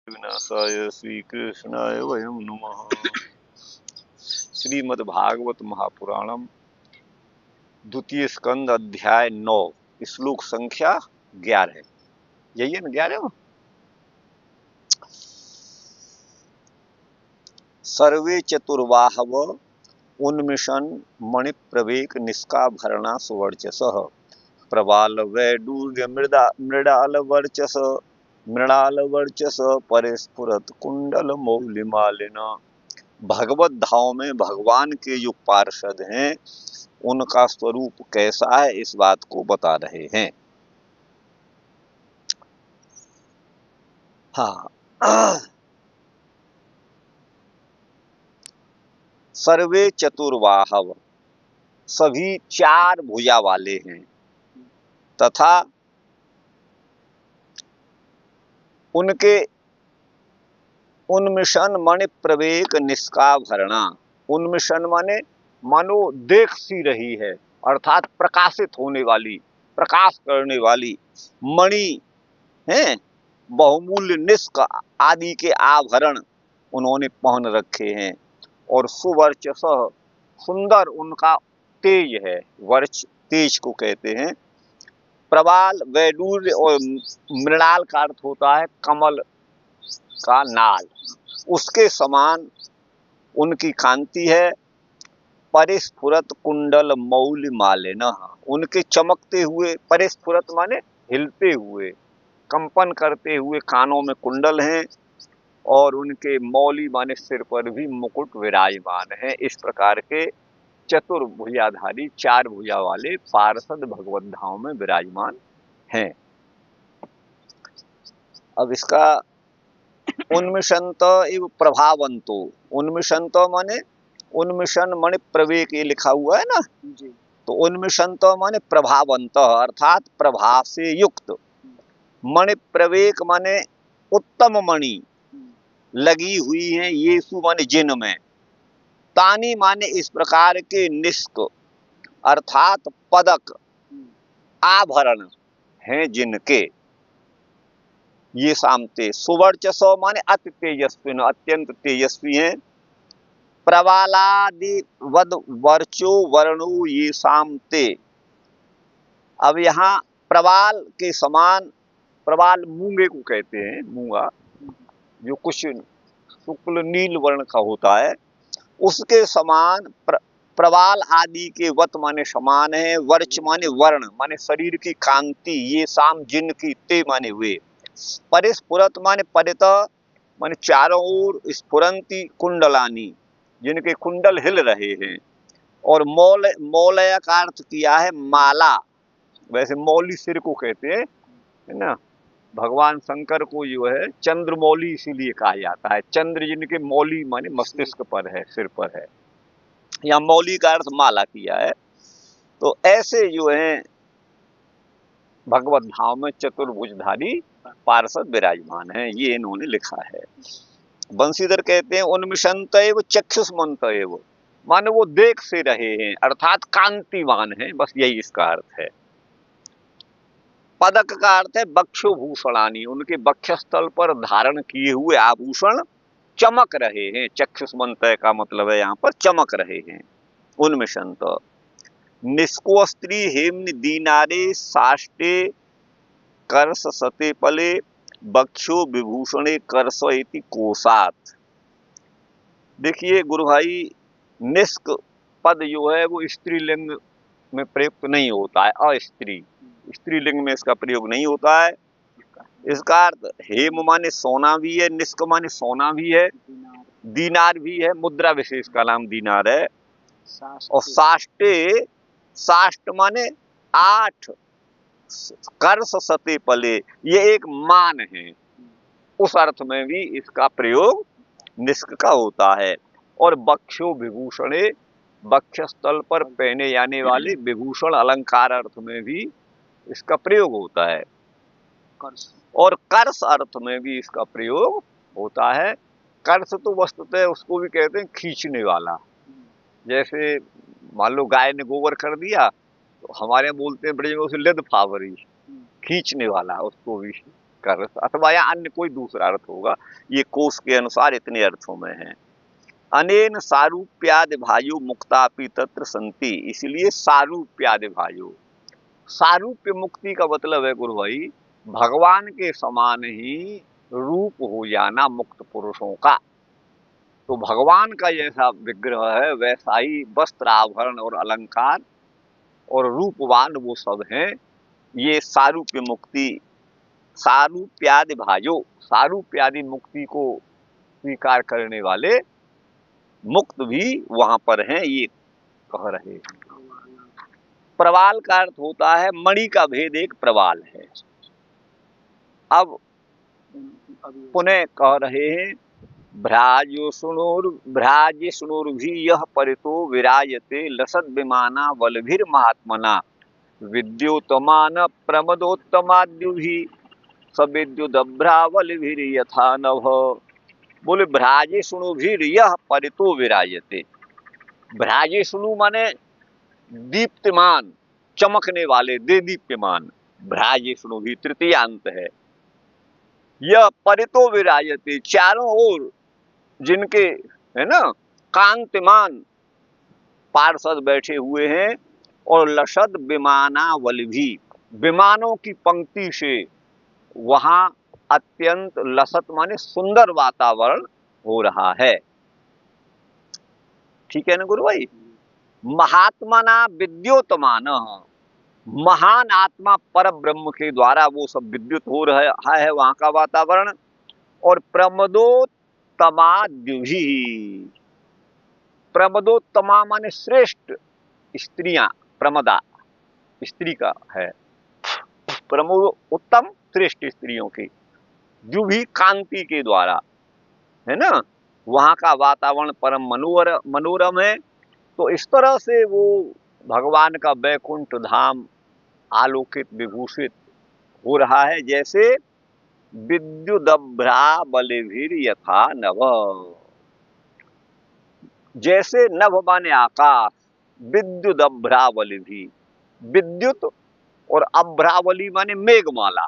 विनाशाय श्रीकृष्णाय वयं नमः। श्रीमद्भागवत महापुराणम द्वितीय स्कंद अध्याय 9 श्लोक संख्या 11। यही है ना 11। सर्वे चतुर्वाहव उन्मिषन् मणिप्रवेक निष्काभरणा सुवर्चसः प्रबाल वैडूर्य मृडाल वर्चस परिस्फुरत कुंडल मौलिमालिना। भगवत धाम में भगवान के जो पार्षद हैं उनका स्वरूप कैसा है इस बात को बता रहे हैं। हाँ, सर्वे चतुर्वाहव सभी चार भुजा वाले हैं तथा उनके उन्मिषण मणि प्रवेक निष्काभरणा। उन्मिषण माने मानो देख सी रही है अर्थात प्रकाशित होने वाली, प्रकाश करने वाली मणि हैं, बहुमूल्य निष्क आदि के आभरण उन्होंने पहन रखे हैं। और सुवर्चस सुंदर उनका तेज है, वर्च तेज को कहते हैं। प्रबाल वैडूर्य और मृणाल का अर्थ होता है कमल का नाल, उसके समान उनकी कांति है। परिस्फुरत कुंडल मौलि मालिन, उनके चमकते हुए, परिस्फुरत माने हिलते हुए, कंपन करते हुए कानों में कुंडल हैं और उनके मौली माने सिर पर भी मुकुट विराजमान है। इस प्रकार के चतुर्भुजाधारी चार भुजा वाले पार्षद भगवत धाम में विराजमान हैं। अब इसका उन्मिषंत एवं प्रभावंतो, उन्मिषंत माने उन्मिषण मणि प्रवेक ये लिखा हुआ है ना जी। तो उन्मिषंत माने प्रभावंत अर्थात प्रभा से युक्त। मणि प्रवेक माने उत्तम मणि लगी हुई है येसु माने जिन में। तानी माने इस प्रकार के निष्क अर्थात पदक आभरण हैं जिनके। ये सामते सुवर्चसो माने अति तेजस्वी, अत्यंत तेजस्वी हैं। प्रबालादि वद वर्चो वर्णो ये सामते। अब यहाँ प्रबाल के समान, प्रबाल मूंगे को कहते हैं, मूंगा जो कुछ शुक्ल नील वर्ण का होता है, उसके समान प्रबाल आदि के वत माने समान है। वर्च माने वर्ण माने शरीर की कांति, ये साम जिनकी, ते माने हुए। परिस्फुरत माने परित माने चारों ओर, स्फुरंती कुंडलानी जिनके कुंडल हिल रहे हैं। और मौलय का अर्थ किया है माला, वैसे मौली सिर को कहते हैं है ना। भगवान शंकर को जो है चंद्रमौली इसीलिए कहा जाता है, चंद्र जिनके मौली माने मस्तिष्क पर है, सिर पर है। यहाँ मौली का अर्थ माला किया है। तो ऐसे जो है भगवत धाम में चतुर्भुजधारी पार्षद विराजमान हैं, ये इन्होंने लिखा है। बंशीधर कहते हैं उन्मिषंत एव चक्षुष्मंत एव माने वो देख से रहे हैं अर्थात कांतिमान है, बस यही इसका अर्थ है। पदक का अर्थ है बक्षोभूषणानी, उनके बक्षस्थल पर धारण किए हुए आभूषण चमक रहे हैं। चक्षुष्मंत का मतलब है यहाँ पर चमक रहे हैं। उन्मिषंत निष्को स्त्री हेम्न दीनारे साष्टे कर्ष सते पले बक्षो विभूषणे कर्ष इति कोशात। देखिए गुरु भाई, निष्क पद जो है वो स्त्रीलिंग में प्रयुक्त नहीं होता है, अस्त्री, स्त्रीलिंग में इसका प्रयोग नहीं होता है। इसका अर्थ हेम माने सोना भी है, निष्क माने सोना भी है, दीनार भी है, मुद्रा विशेष का नाम दीनार है। और साष्टे, साष्ट माने 8, कर्ष सते पले ये एक मान है, उस अर्थ में भी इसका प्रयोग निष्क का होता है। और बक्षो विभूषणे, बक्षस्थल पर पहने जाने वाले विभूषण अलंकार अर्थ में भी इसका प्रयोग होता है। और कर्ष अर्थ में भी इसका प्रयोग होता है। कर्ष तो वस्तुतः उसको भी कहते हैं खींचने वाला, जैसे मान लो गाय ने गोबर कर दिया तो हमारे यहाँ बोलते हैं बड़े में उसे लिद फावरी, खींचने वाला उसको भी। का रस, अथवा या अन्य कोई दूसरा अर्थ होगा, ये कोश के अनुसार इतने अर्थों में है। अनेन सारूप्यादि भायो मुक्तापि तत्र संति, इसलिए सारूप्यादि भायो, सारूप्य मुक्ति का मतलब है गुरु भाई भगवान के समान ही रूप हो जाना मुक्त पुरुषों का। तो भगवान का जैसा विग्रह है वैसा ही वस्त्र आभरण और अलंकार और रूपवान वो सब हैं। ये सारूप्य मुक्ति, सारूप्यादि भाजो, सारूप्यादि मुक्ति को स्वीकार करने वाले मुक्त भी वहां पर हैं, ये कह रहे हैं। प्रवाल का अर्थ होता है मणि का भेद एक प्रवाल है। अब पुनः कह रहे हैं भ्राज सुनोर्भी यह परितो विराजते लसद विमाना वलभिर महात्मना विद्योतमान प्रमदोत्तमाद्युभी सविद्युदभ्रावलभिर यथा नभ। बोले भ्राजे सुनोभिर यह परितो विराजते, भ्राजे सुनु माने दीप्तमान, चमकने वाले, दे दीप्यमान, भ्राजे सुनो भी तृतीयांत है। यह परितो विराजते, चारों ओर जिनके है ना कांतिमान पार्षद बैठे हुए हैं, और लसद विमाना वल्भी, विमानों की पंक्ति से वहां अत्यंत लसत माने सुंदर वातावरण हो रहा है। ठीक है ना गुरु भाई। महात्मना विद्योतमान, महान आत्मा पर ब्रह्म के द्वारा वो सब विद्युत हो रहा है वहां का वातावरण। और प्रमदोत्तमाद्युभी, प्रमदोत्तमा माने श्रेष्ठ स्त्रियां, प्रमदा स्त्री का है, प्रमोद उत्तम श्रेष्ठ स्त्रियों की, जो भी कांति के द्वारा है ना वहां का वातावरण परम मनोरम है। तो इस तरह से वो भगवान का वैकुंठ धाम आलोकित विभूषित हो रहा है, जैसे विद्युदभ्रावलभिर यथा नभ, जैसे नभ माने आकाश, विद्युदभ्रावलभि विद्युत, और अभ्रावली माने मेघमाला,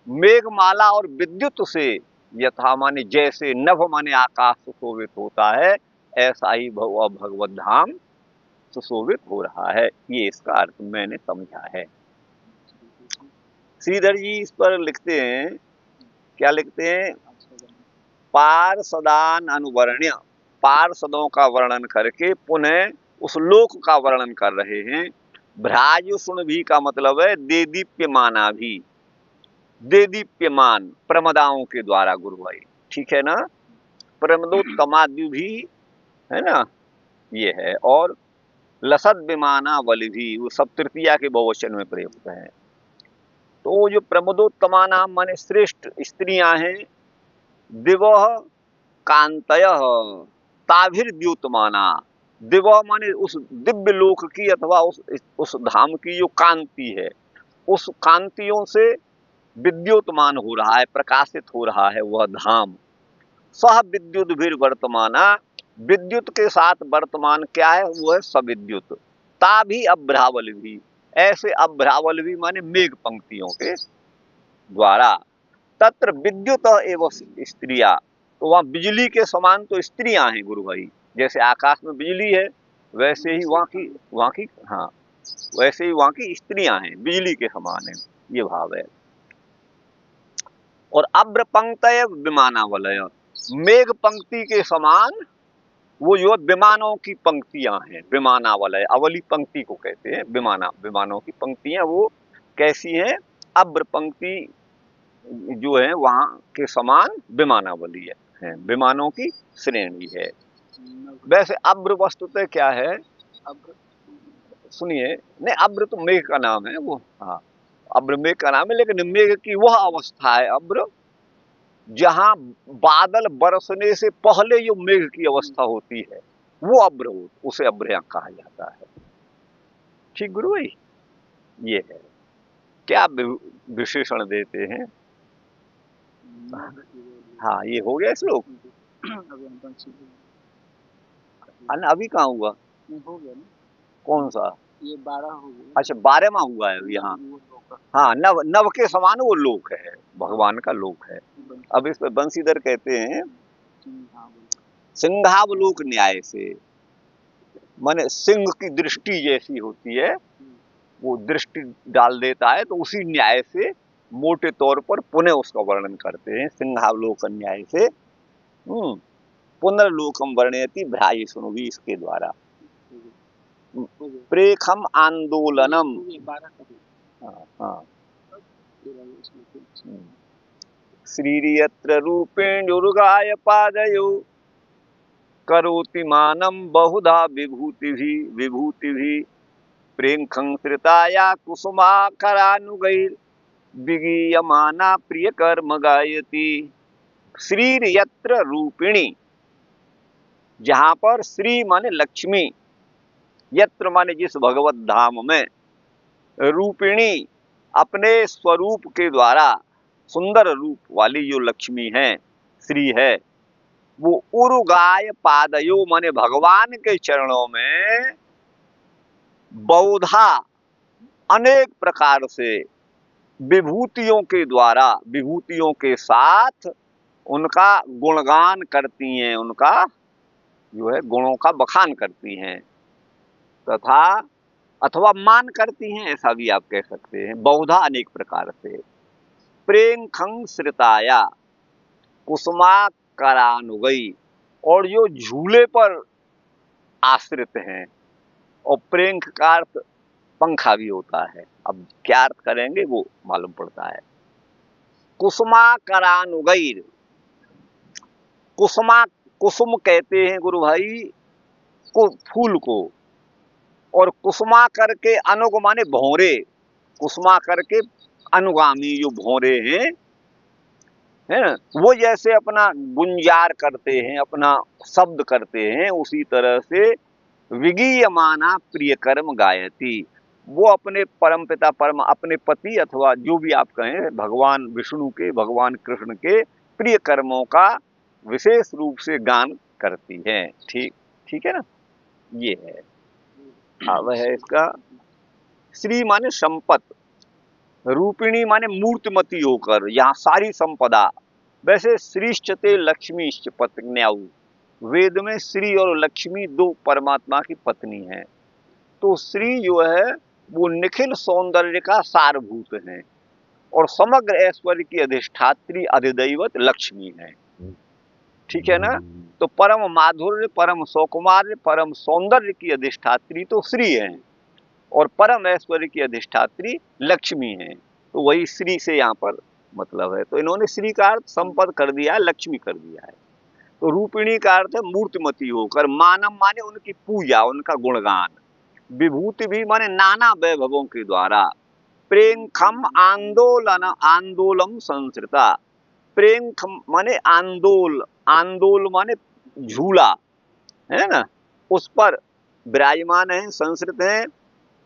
मेघमाला और विद्युत से यथा माने जैसे, नभ माने आकाश सुशोभित होता है, ऐसा ही भगवत धाम सुशोभित हो रहा है। ये इसका अर्थ मैंने समझा है। श्रीधर जी इस पर लिखते हैं, क्या लिखते हैं, पार्षदान अनुवर्ण्य, पार्षदों का वर्णन करके पुनः उस लोक का वर्णन कर रहे हैं। भ्राजुष्ण भी का मतलब है देदीप्यमाना भी, देदीप्यमान प्रमदाओं के द्वारा गुरु भाई, ठीक है ना। प्रमदोत्तमाद्यु भी है ना ये है, और लसद विमाना वल भी वो सब तृतीया के बहुवचन में प्रयुक्त है। तो जो प्रमदोत्तमाना माने श्रेष्ठ स्त्रियां हैं, दिवह कांतय ताभिर्द्युतमाना, दिवह माने उस दिव्य लोक की अथवा उस धाम की जो कांति है, उस कांतियों से विद्युतमान हो रहा है, प्रकाशित हो रहा है वह धाम। सह विद्युत भी वर्तमाना, विद्युत के साथ वर्तमान क्या है, वो है सविद्युत। ता भी अभ्रावल भी, ऐसे अभ्रावल भी माने मेघ पंक्तियों के द्वारा। तत्र विद्युत एवं स्त्रिया, तो वहां बिजली के समान तो स्त्रियां हैं गुरु भाई, जैसे आकाश में बिजली है वैसे ही वहां की हाँ वैसे ही वहां की स्त्रियां हैं, बिजली के समान है, ये भाव है। और अभ्र पंक्तय विमानावलय, मेघ पंक्ति के समान वो जो विमानों की पंक्तियां हैं, विमानावलय, अवली पंक्ति को कहते हैं, विमानों की पंक्तियां वो कैसी हैं, अभ्र पंक्ति जो है वहां के समान विमानावली है, विमानों की श्रेणी है। वैसे अभ्र वस्तुतः क्या है, सुनिए, नहीं अभ्र तो मेघ का नाम है वो, हाँ अभ्र मेघ का नाम है, लेकिन मेघ की वह अवस्था है अभ्र जहां बादल बरसने से पहले जो मेघ की अवस्था होती है वो अभ्र हो, उसे अभ्र कहा जाता है। ठीक गुरु भाई, ये है, क्या विशेषण देते हैं। हाँ ये हो गया श्लोक, अभी कहाँ हुआ, हो गया ना, कौन सा, ये 12 हो गए। अच्छा 12वां हुआ है यहाँ। हाँ, नव नव के समान वो लोक है, भगवान का लोक है। अब इस पे बंसीधर कहते हैं सिंहावलोक न्याय से, माने सिंह की दृष्टि जैसी होती है वो दृष्टि डाल देता है, तो उसी न्याय से मोटे तौर पर पुनः उसका वर्णन करते हैं सिंहावलोक न्याय से। पुनर्लोकम वर्णयति भ्राई सुनुवी, इसके द्वारा प्रेखम आंदोलनम। हाँ, श्रीयत्र रूपेणुर्गाय पादयो करोति मानं बहुधा विभूतिभिः प्रेंखं श्रिताया कुसुमाकरानुगैर विगीयमाना प्रियकर्म गायति। श्रीयत्र रूपिणी, जहां पर श्री माने लक्ष्मी, यत्र माने जिस भगवत धाम में, रूपिणी अपने स्वरूप के द्वारा सुंदर रूप वाली जो लक्ष्मी है, श्री है, वो उरुगाय पादयो माने भगवान के चरणों में बहुधा अनेक प्रकार से विभूतियों के द्वारा, विभूतियों के साथ उनका गुणगान करती हैं, उनका जो है गुणों का बखान करती हैं, तथा अथवा मान करती हैं, ऐसा भी आप कह सकते हैं, बहुधा अनेक प्रकार से। प्रेंखं श्रिताया कुसुमाकरानुगई, और जो झूले पर आश्रित हैं, और प्रेंख का अर्थ पंखा भी होता है, अब क्या अर्थ करेंगे वो मालूम पड़ता है। कुसुमाकरानुगैर, कुसुमा, कुसुम कहते हैं गुरु भाई फूल को, और कुसुमाकर के अनुग माने भौरे, कुसुमाकर के अनुगामी जो भौरे हैं, है ना, वो जैसे अपना गुंजार करते हैं, अपना शब्द करते हैं, उसी तरह से विगीयमाना प्रियकर्म गायति, वो अपने परम पिता परम अपने पति अथवा जो भी आप कहें भगवान विष्णु के, भगवान कृष्ण के प्रिय कर्मों का विशेष रूप से गान करती है। ठीक ठीक है ना, ये है। अब है इसका श्री माने संपत, रूपिणी माने मूर्तिमती होकर, यहाँ सारी संपदा। वैसे श्रीश्चते लक्ष्मीश्च पत्न्याऊ, वेद में श्री और लक्ष्मी दो परमात्मा की पत्नी है, तो श्री जो है वो निखिल सौंदर्य का सारभूत है, और समग्र ऐश्वर्य की अधिष्ठात्री अधिदैवत लक्ष्मी है। ठीक है ना, तो परम माधुर्य, परम सौकुमार्य, परम सौंदर्य की अधिष्ठात्री तो श्री है, और परम ऐश्वर्य की अधिष्ठात्री लक्ष्मी है, तो वही श्री से यहाँ पर मतलब है। तो इन्होंने श्री का अर्थ संपद कर दिया है, लक्ष्मी कर दिया है। तो रूपिणी का अर्थ है मूर्तिमती होकर, मानम माने उनकी पूजा, उनका गुणगान, विभूति भी माने नाना वैभवों के द्वारा, प्रेंखम आंदोलन आंदोलम संस्कृता, प्रेंखम माने आंदोल, आंदोल माने झूला, है ना, उस पर विराजमान है, संस्कृत है।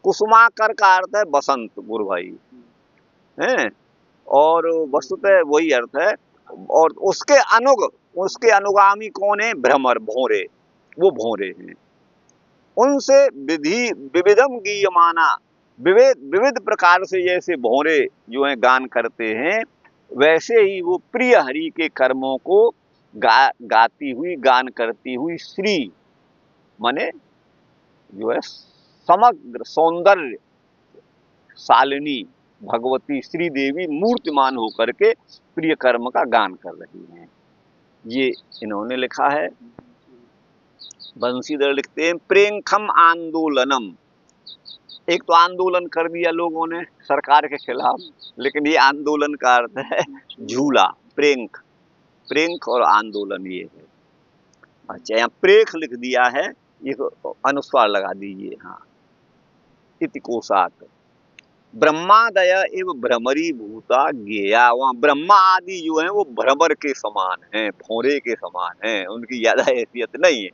कुसुमाकर का अर्थ है बसंत गुरु भाई, है, और वस्तुतः वही अर्थ है। और उसके अनुगामी कौन है, भ्रमर, भौरे, वो भौरे हैं। उनसे विविधम गीयमाना, विविध प्रकार से जैसे भौरे जो है गान करते हैं, वैसे ही वो प्रिय हरि के कर्मों को गाती हुई, गान करती हुई श्री माने जो है समग्र सौंदर्य शालिनी भगवती श्री देवी मूर्तिमान होकर के प्रिय कर्म का गान कर रही हैं। ये इन्होंने लिखा है। बंसीधर लिखते हैं प्रेंखम आंदोलनम, एक तो आंदोलन कर दिया लोगों ने सरकार के खिलाफ, लेकिन ये आंदोलन का अर्थ है झूला, प्रेंख, प्रेंख और आंदोलन ये है। अच्छा, यहाँ प्रेख लिख दिया है, ये अनुस्वार लगा दीजिए। हाँ, इति कोशात ब्रह्मादय एवं भ्रमरी भूता गेया, वहाँ ब्रह्मा आदि जो है वो भ्रमर के समान हैं, भौरे के समान हैं, उनकी ज्यादा हैसियत नहीं है।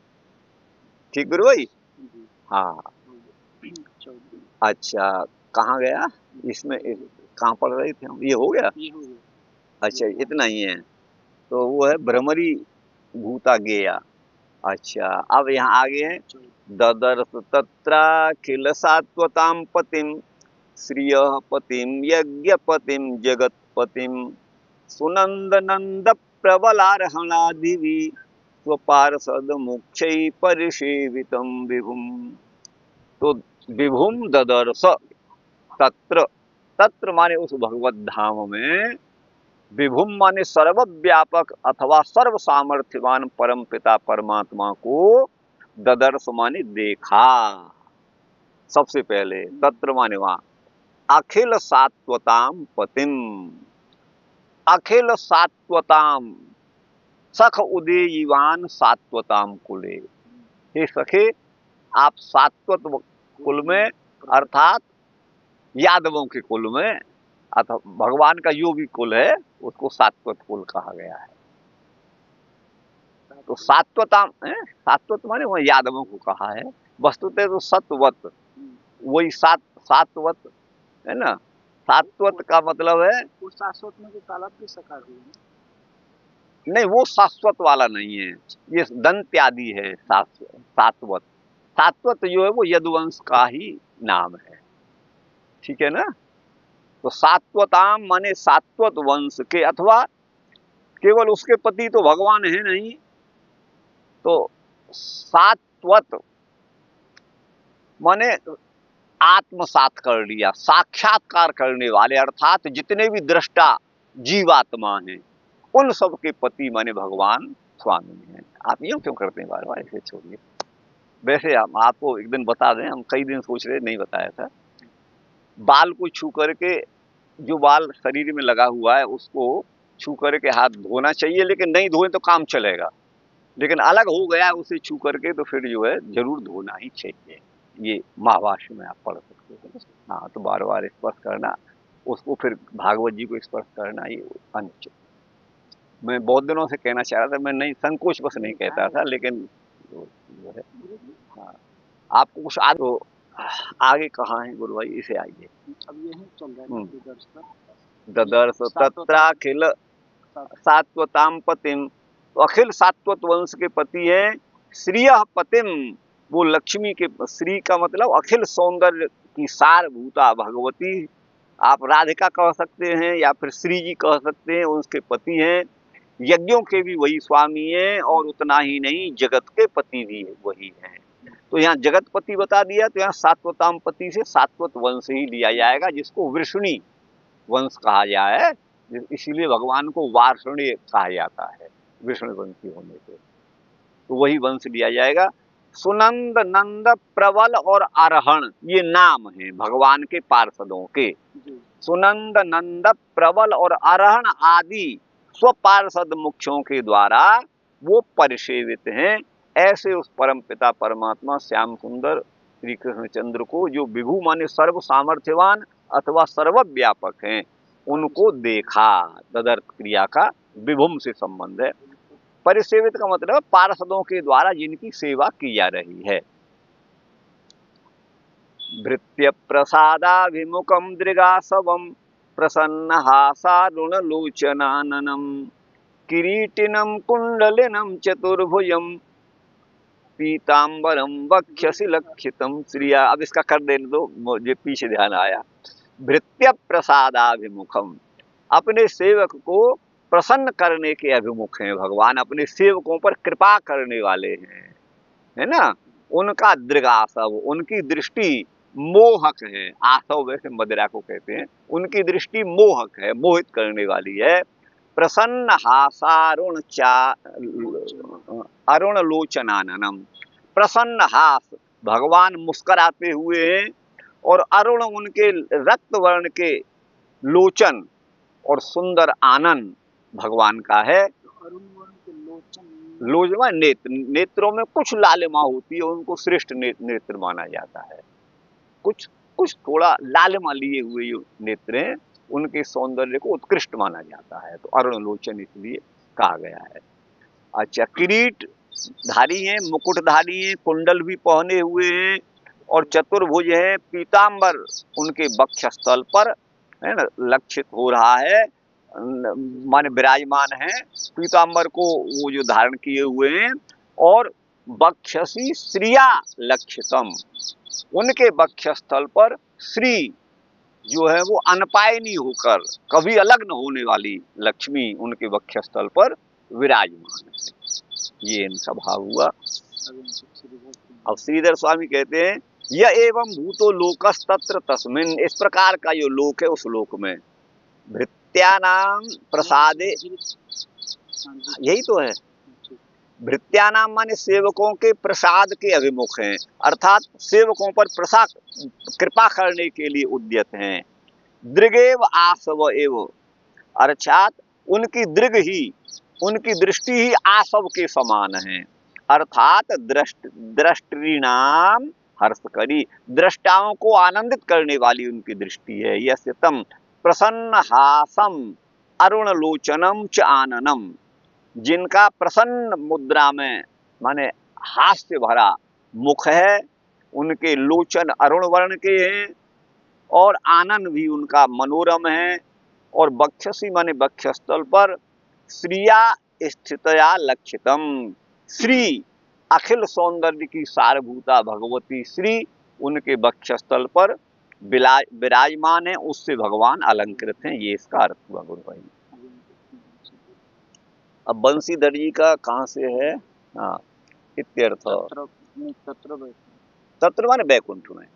ठीक गुरु भाई। हाँ, अच्छा, कहाँ गया इसमें, कहाँ पढ़ रहे थे हम, ये हो गया। अच्छा, इतना ही है, तो वो है भ्रमरी भूता गेया, अच्छा, अब यहाँ आगे है ददर्श तत्राखिल सात्वतां पतिम श्रिय पतिम यज्ञपतिम जगतपतिम सुनंद नंद प्रबलार्हणादिवि स्वपार्षद मुख्यै परिसेवितं विभुम। तो विभुम ददर्श तत्र, तत्र माने उस भगवत धाम में, विभुम माने सर्वव्यापक अथवा सर्व सामर्थ्यवान परम पिता परमात्मा को ददर्श माने देखा। सबसे पहले तत्र माने वहां, अखिल सात्वताम पतिम, अखिल सात्वताम, सख उदेयिवान सात्वताम कुले। हे सखे, आप सात्वत कुल में अर्थात यादवों के कुल में, अथवा भगवान का जो भी कुल है उसको सात्वत कुल कहा गया है। तो सात्वताम, सात्वत माने वह यादवों को कहा है। वस्तुतः तो सत्वत, वही सात्वत है ना। सात्वत का मतलब है वो शाश्वत में जो तालाब भी सकार हुए, नहीं, वो शाश्वत वाला नहीं है, ये दंत्यादि है। सात्वत, सात्वत जो है वो यदुवंश का ही नाम है, ठीक है ना। तो सात्वताम माने सात्वत वंश के, अथवा केवल उसके पति तो भगवान है नहीं, तो सात्वत माने आत्मसात कर लिया, साक्षात्कार करने वाले, अर्थात जितने भी दृष्टा जीवात्मा हैं उन सब के पति माने भगवान स्वामी हैं। आप यूं क्यों करते हैं बार बार, ऐसे छोड़िए। वैसे हम आपको एक दिन बता दें, हम कई दिन सोच रहे नहीं बताया था। बाल को छू करके, जो बाल शरीर में लगा हुआ है उसको छू करके हाथ धोना चाहिए, लेकिन नहीं धोए तो काम चलेगा। लेकिन अलग हो गया उसे छू करके तो फिर जो है जरूर धोना ही चाहिए। ये महाभाष्य में आप पढ़ सकते हो। हाँ, तो बार बार स्पर्श करना, उसको फिर भागवत जी को स्पर्श करना, ये अनुचित। मैं बहुत दिनों से कहना चाह रहा था, मैं नहीं, संकोच बस नहीं कहता था, लेकिन जो है, हाँ, आपको कुछ आगे कहाँ है गुरु भाई, इसे आइए। अब यही चल रहा है ददर्श तत्राखिल सात्वताम पतिम, तो अखिल सात्वत वंश के पति है। श्रिय पतिम, वो लक्ष्मी के, श्री का मतलब अखिल सौंदर्य की सारभूता भगवती, आप राधिका कह सकते हैं या फिर श्री जी कह सकते हैं, उसके पति हैं। यज्ञों के भी वही स्वामी हैं, और उतना ही नहीं, जगत के पति भी वही हैं। तो यहाँ जगतपति बता दिया, तो यहाँ सात्वताम पति से सात्वत वंश ही लिया जाएगा, जिसको वृष्णि वंश कहा जाए, इसीलिए भगवान को वार्ष्णेय कहा जाता है, विष्णु वंशी होने से, तो वही वंश लिया जाएगा। सुनंद नंद प्रबल और अरहण, ये नाम है भगवान के पार्षदों के। सुनंद नंद प्रबल और अरहण आदि स्वपार्षद मुख्यों के द्वारा वो परिसेवित हैं। ऐसे उस परम पिता परमात्मा श्याम सुंदर श्री कृष्णचंद्र को, जो विभु माने सर्व सामर्थ्यवान अथवा सर्वव्यापक हैं, उनको देखा। तदर्थ क्रिया का विभुम से संबंध है। परिसेवित का मतलब पार्षदों के द्वारा जिनकी सेवा की जा रही है। भृत्य प्रसादाभिमुखम दृगासवम प्रसन्न हासारुणलोचनाननम किरीटिनम कुंडलिनम चतुर्भुजम पीतांबरम वक्षसि लक्षितम श्रिया। अब इसका कर देने दो, मुझे पीछे ध्यान आया। भृत्य प्रसादाभिमुखम, अपने सेवक को प्रसन्न करने के अभिमुख हैं भगवान, अपने सेवकों पर कृपा करने वाले हैं, है ना। उनका दृगासव, उनकी दृष्टि मोहक है। आसव वैसे मदिरा को कहते हैं। उनकी दृष्टि मोहक है, मोहित करने वाली है। प्रसन्न हासारुण अरुण लोचनाननम, प्रसन्न हास, भगवान मुस्कुराते हुए हैं, और अरुण उनके रक्त वर्ण के लोचन और सुंदर आनंद भगवान का है। लोचना नेत्र, नेत्रों में कुछ लालिमा होती है, उनको श्रेष्ठ नेत्र माना जाता है। कुछ कुछ थोड़ा लालिमा लिए हुए नेत्र हैं, उनके सौंदर्य को उत्कृष्ट माना जाता है, तो अरुण लोचन इसलिए कहा गया है। अच्छा, किरीट धारी हैं, मुकुटधारी हैं, कुंडल भी पहने हुए हैं, और चतुर्भुज है। पीतांबर उनके वक्षस्थल पर है ना लक्षित हो रहा है, माने विराजमान है। पीतांबर को वो जो धारण किए हुए हैं, और बक्षसी श्रिया लक्षितम, उनके वक्षस्थल पर श्री जो है वो अनपायनी होकर कभी अलग न होने वाली लक्ष्मी उनके वक्षस्थल पर विराजमान है। ये इनका भाव हुआ। अब श्रीधर स्वामी कहते हैं यह एवं भूतो लोकस तत्र तस्मिन, इस प्रकार का जो लोक है उस लोक में भृत्यानाम प्रसादे, यही तो है, भृत्यानाम माने सेवकों के प्रसाद के अभिमुख हैं, अर्थात सेवकों पर प्रसाद कृपा करने के लिए उद्यत हैं। दृगेव आसव एव, अर्थात उनकी दृग ही, उनकी दृष्टि ही आसव के समान है, अर्थात दृष्टिनाम हर्षकरी, दृष्टाओं को आनंदित करने वाली उनकी दृष्टि है। यस्य तम प्रसन्न हासम अरुण लोचनम च आननम, जिनका प्रसन्न मुद्रा में माने हास्य भरा मुख है, उनके लोचन अरुण वर्ण के हैं और आनन भी उनका मनोरम है, और बक्षसी माने बक्षस्थल पर श्रिया स्थितया लक्षितम, श्री अखिल सौंदर्य की सारभूता भगवती श्री उनके वक्षस्थल पर विराजमान है, उससे भगवान अलंकृत हैं। ये इसका अर्थ हुआ गुरु भाई। अब बंसीधर जी का कहाँ से है? हाँ, इत्यर्थ, तत्र माने बैकुंठ में,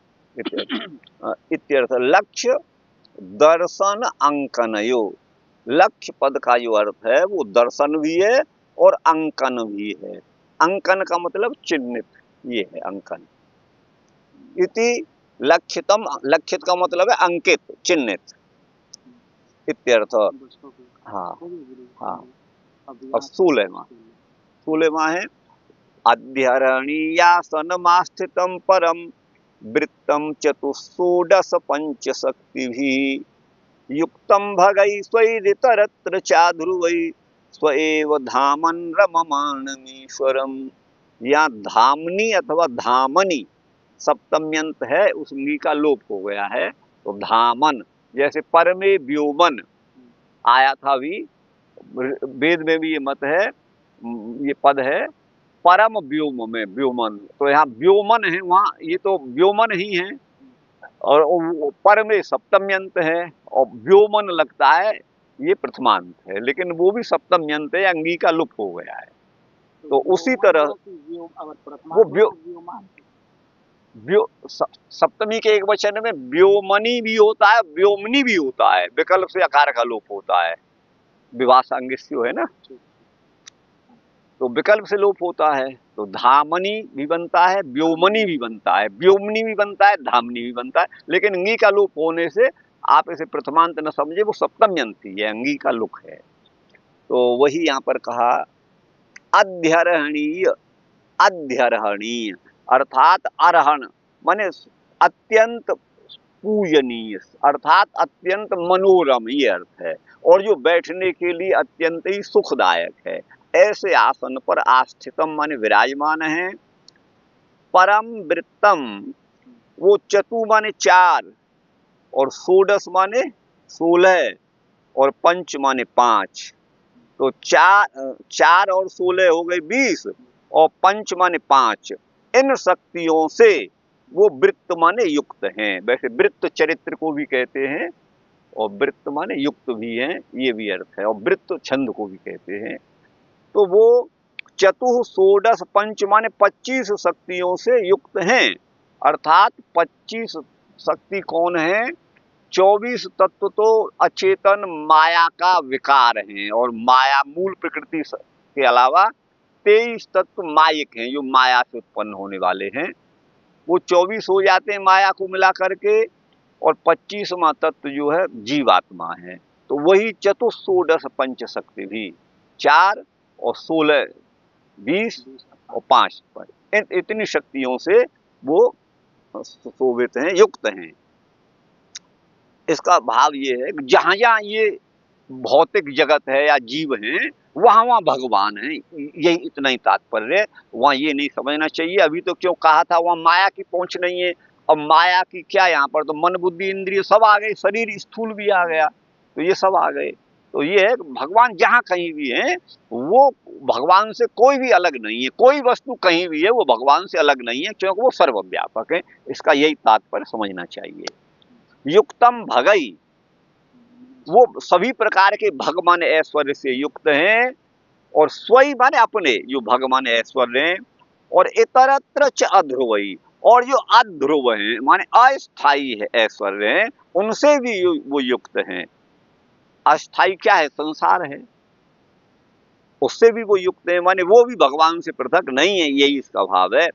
इत्यर्थ लक्ष्य दर्शन अंकनयो, लक्ष्य पद का जो अर्थ है वो दर्शन भी है और अंकन भी है। अंकन का मतलब चिन्हित, ये है अंकन। इति लक्षितम, लक्षित का मतलब है अंकित, चिन्हित, इत्यर्थ। हाँ हाँ, अब स्थूलेमा है अध्यरणीयासनमास्थितं परम वृत्तं चतुष्षोडश पंचशक्तिभिः युक्तं भगै स्वैरितरत्र चाध्रुवै स्वएव धामन रममाणमीश्वरम। यहाँ धामनी अथवा धामनी सप्तम्यंत है, उस नी का लोप हो गया है, तो धामन, जैसे परमे व्योमन आया था भी, वेद में भी ये मत है, ये पद है परम व्योम में व्योमन, तो यहाँ व्योमन है, वहाँ ये तो व्योमन ही है, और पर में सप्तम्यंत है, और व्योमन लगता है ये प्रथमांत है, लेकिन वो भी सप्तम्यंत है, अंगी का लुप्त हो गया है। तो उसी तरह वो सप्तमी के एक वचन में व्योमनी भी होता है, व्योमनी भी होता है, विकल्प से आकार का लोप होता है, विभाषांगिस्यो है ना, तो विकल्प से लोप होता है, तो धामनी भी बनता है, व्योमनी भी बनता है, व्योमनी भी बनता है, धामनी भी बनता है, लेकिन अंगी का लोप होने से आप इसे प्रथमांत न समझे, वो सप्तम्यंती है, अंगी का लुक है। तो वही यहाँ पर कहा अध्यरणीय, अध्यरणीय अर्थात अरहण माने अत्यंत पूजनीय, अर्थात अत्यंत मनोरम, ये अर्थ है, और जो बैठने के लिए अत्यंत ही सुखदायक है। ऐसे आसन पर आस्थितम माने विराजमान है। परम वृत्तम, वो चतु माने चार, और षोडश माने 16, और पंच माने 5, तो चार और 16 हो गए 20, और पंच माने 5। इन शक्तियों से वो वृत्त माने युक्त हैं। वैसे वृत्त चरित्र को भी कहते हैं, और वृत्त माने युक्त भी हैं, ये भी अर्थ है, और वृत्त छंद को भी कहते हैं। तो वो चतुः षोडश पंच माने 25 शक्तियों से युक्त हैं, अर्थात 25 शक्ति कौन है? 24 तत्व तो अचेतन माया का विकार हैं, और माया मूल प्रकृति के अलावा 23 तत्व मायिक हैं, जो माया से उत्पन्न होने वाले हैं। वो 24 हो जाते हैं माया को मिला करके, और 25वां तत्व जो है जीवात्मा है। तो वही चतुष्षोडश पंच शक्ति भी 4 और 16, 20 और 5 पर इतनी शक्तियों से वो शोभित हैं, युक्त हैं। इसका भाव ये है कि जहाँ जहाँ ये भौतिक जगत है या जीव हैं, वहाँ वहाँ भगवान है, यही इतना ही तात्पर्य है। वहाँ ये नहीं समझना चाहिए अभी तो क्यों कहा था वहाँ माया की पहुँच नहीं है, और माया की क्या यहाँ पर तो मन बुद्धि इंद्रिय सब आ गए, शरीर स्थूल भी आ गया, तो ये सब आ गए। तो ये है कि भगवान जहाँ कहीं भी है वो भगवान से कोई भी अलग नहीं है, कोई वस्तु कहीं भी है वो भगवान से अलग नहीं है, क्योंकि वो सर्वव्यापक है। इसका यही तात्पर्य समझना चाहिए। युक्तम भगई, वो सभी प्रकार के भग माने ऐश्वर्य से युक्त हैं, और स्वई माने अपने, जो भग माने ऐश्वर्य हैं, और इतरत्र च अध्रुवई, और जो अध्रुव हैं माने अस्थाई है ऐश्वर्य हैं, उनसे भी वो युक्त हैं। अस्थाई क्या है? संसार है, उससे भी वो युक्त है, माने वो भी भगवान से पृथक नहीं है, यही इसका भाव है।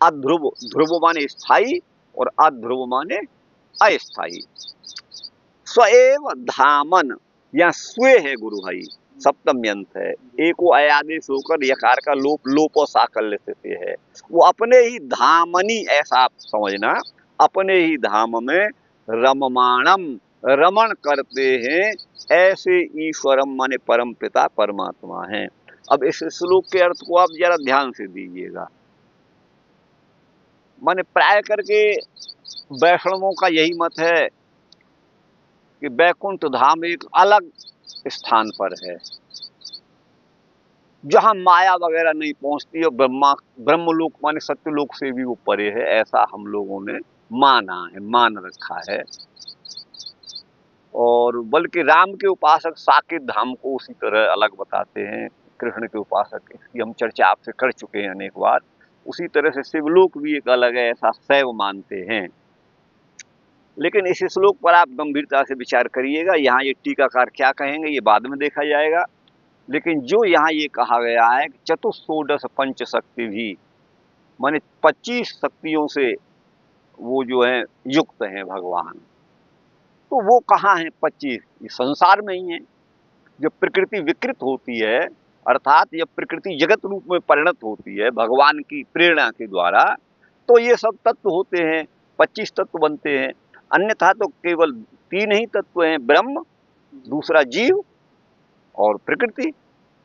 अध्रुव, ध्रुव माने स्थाई और अध्रुव माने अस्थाई। स्वएव धामन, या स्वे है गुरु भाई, सप्तम यंत है, एको अयादेश होकर यकार का लोप, लोप और साकल्य से है। वो अपने ही धामनी, ऐसा आप समझना, अपने ही धाम में रममाणम, रमण करते हैं, ऐसे ईश्वरम माने परम पिता परमात्मा है। अब इस श्लोक के अर्थ को आप जरा ध्यान से दीजिएगा। माने प्राय करके वैष्णवों का यही मत है कि वैकुंठ धाम एक अलग स्थान पर है, जहां माया वगैरह नहीं पहुंचती, और ब्रह्मलोक माने सत्यलोक से भी वो परे है, ऐसा हम लोगों ने माना है, मान रखा है। और बल्कि राम के उपासक साकेत धाम को उसी तरह अलग बताते हैं, कृष्ण के उपासक, इसकी हम चर्चा आपसे कर चुके हैं अनेक बार। उसी तरह से शिवलोक भी एक अलग है, ऐसा शैव मानते हैं। लेकिन इस श्लोक पर आप गंभीरता से विचार करिएगा, यहाँ ये टीकाकार क्या कहेंगे ये बाद में देखा जाएगा। लेकिन जो यहाँ ये कहा गया है कि चतुष्षोडश पंच शक्ति भी, माने 25 शक्तियों से वो जो है युक्त हैं भगवान, तो वो कहाँ है 25? ये संसार में ही है। जब प्रकृति विकृत होती है, अर्थात जब प्रकृति जगत रूप में परिणत होती है भगवान की प्रेरणा के द्वारा, तो ये सब तत्व होते हैं, 25 तत्व बनते हैं। अन्यथा तो केवल 3 ही तत्व हैं, ब्रह्म, दूसरा जीव और प्रकृति।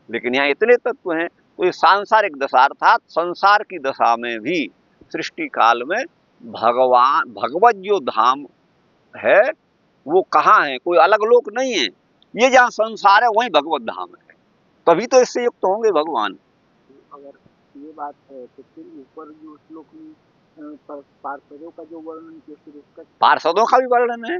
लेकिन यहाँ इतने तत्व हैं। तो ये सांसारिक दशा, अर्थात संसार की दशा में भी सृष्टि काल में भगवान, भगवत जो धाम है वो कहाँ है? कोई अलग लोक नहीं है, ये जहाँ संसार है वहीं भगवत धाम है, तभी तो इससे युक्त होंगे भगवान। अगर ये बात है तो फिर ऊपर जो श्लोक में पार्षदों का जो वर्णन किया, फिर उसका पार्षदों का भी वर्णन है,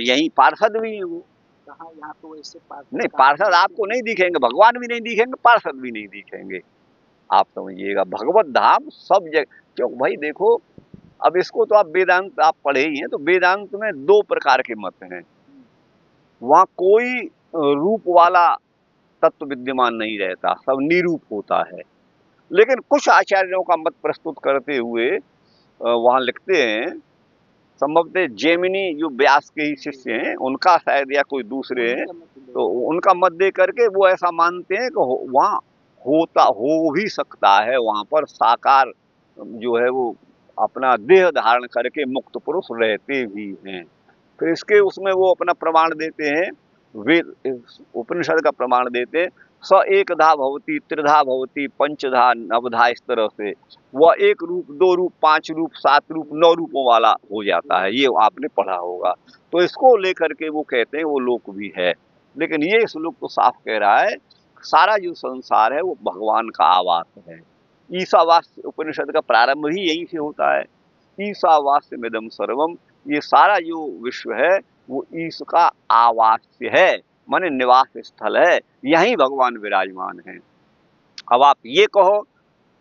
यही पार्षद भी है वो। कहाँ? यहाँ तो वैसे नहीं, पार्षद आपको नहीं दिखेंगे, भगवान भी नहीं दिखेंगे, पार्षद भी नहीं दिखेंगे। आप समझिएगा, भगवत धाम सब जगह। क्यों भाई देखो, अब इसको तो आप वेदांत आप पढ़े ही हैं, तो वेदांत में 2 प्रकार के मत हैं। वहां कोई रूप वाला तत्व विद्यमान नहीं रहता, सब निरूप होता है। लेकिन कुछ आचार्यों का मत प्रस्तुत करते हुए वहां लिखते हैं, संभवतः जेमिनी जो व्यास के ही शिष्य हैं उनका शायद, या कोई दूसरे हैं, तो उनका मत दे करके वो ऐसा मानते हैं कि वहाँ हो भी सकता है, वहां पर साकार जो है वो अपना देह धारण करके मुक्त पुरुष रहते भी हैं। फिर इसके उसमें वो अपना प्रमाण देते हैं, वेद उपनिषद का प्रमाण देते हैं, स एकधा भवती, त्रिधा भवती, पंचधा, नवधा, इस तरह से वह 1 रूप, 2 रूप, 5 रूप, 7 रूप, 9 रूपों वाला हो जाता है। ये आपने पढ़ा होगा। तो इसको लेकर के वो कहते हैं वो लोक भी है। लेकिन ये श्लोक तो साफ कह रहा है सारा जो संसार है वो भगवान का आवास है। ईशावास्य उपनिषद का प्रारंभ ही यहीं से होता है, ईशावास्यमिदं सर्वम। ये सारा जो विश्व है वो ईश का आवास्य है, माने निवास स्थल है, यहीं भगवान विराजमान है। अब आप ये कहो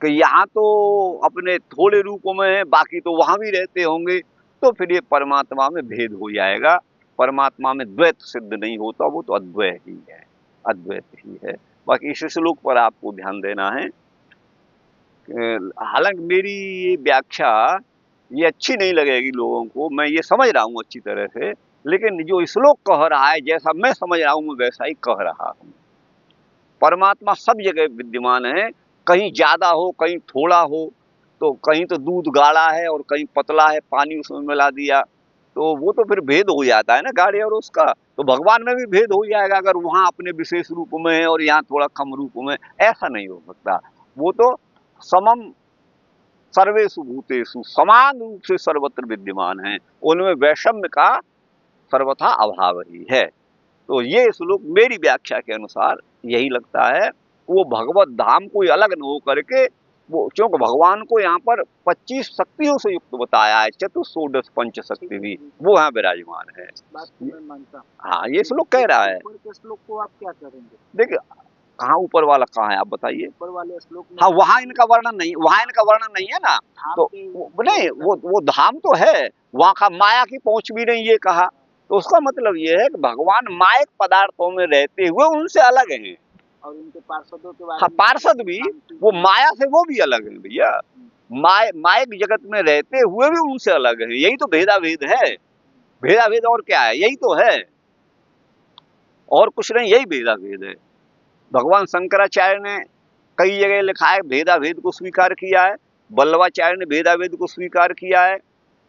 कि यहाँ तो अपने थोड़े रूपों में है, बाकी तो वहां भी रहते होंगे, तो फिर ये परमात्मा में भेद हो जाएगा। परमात्मा में द्वैत सिद्ध नहीं होता, वो तो अद्वैत ही है, अद्वैत ही है। बाकी इस श्लोक पर आपको ध्यान देना है। हालांकि मेरी ये व्याख्या ये अच्छी नहीं लगेगी लोगों को, मैं ये समझ रहा हूँ अच्छी तरह से, लेकिन जो श्लोक कह रहा है जैसा मैं समझ रहा हूँ मैं वैसा ही कह रहा हूँ। परमात्मा सब जगह विद्यमान है, कहीं ज्यादा हो कहीं थोड़ा हो, तो कहीं तो दूध गाढ़ा है और कहीं पतला है, पानी उसमें मिला दिया, तो वो तो फिर भेद हो जाता है ना गाढ़े और उसका। तो भगवान में भी भेद हो जाएगा, अगर वहां अपने विशेष रूप में है और यहाँ थोड़ा कम रूप में, ऐसा नहीं हो सकता। वो तो समम सर्वेषु भूतेषु, समान रूप से सर्वत्र विद्यमान है, उनमें वैषम्य का सर्वथा अभाव ही है। तो ये श्लोक मेरी व्याख्या के अनुसार यही लगता है, वो भगवत धाम कोई अलग न हो करके वो, क्योंकि भगवान को यहाँ पर 25 शक्तियों से युक्त बताया है, चतुर्षोडश पंच शक्ति भी वो यहाँ विराजमान है। बात तो मैं मानता हूँ। हाँ, ये श्लोक कह रहा है। ऊपर के श्लोक को आप क्या करेंगे? देखिए कहाँ ऊपर वाला कहाँ है आप बताइए। ऊपर वाले श्लोक में हाँ, वहाँ इनका वर्णन नहीं, वहाँ इनका वर्णन नहीं है ना। तो नहीं, वो धाम तो है, वहाँ का माया की पहुंच भी नहीं ये कहा। तो उसका मतलब ये है कि भगवान मायक पदार्थों में रहते हुए उनसे अलग हैं, और उनके पार्षदों के बारे हाँ में पार्षद भी वो माया से वो भी अलग है भैया। मायक जगत में रहते हुए भी उनसे अलग है। यही तो भेदाभेद है। भेदाभेद और क्या है? यही तो है, और कुछ नहीं, यही भेदाभेद है। भगवान शंकराचार्य ने कई जगह लिखा है, भेदाभेद को स्वीकार किया है। वल्लभाचार्य ने भेदाभेद को स्वीकार किया है।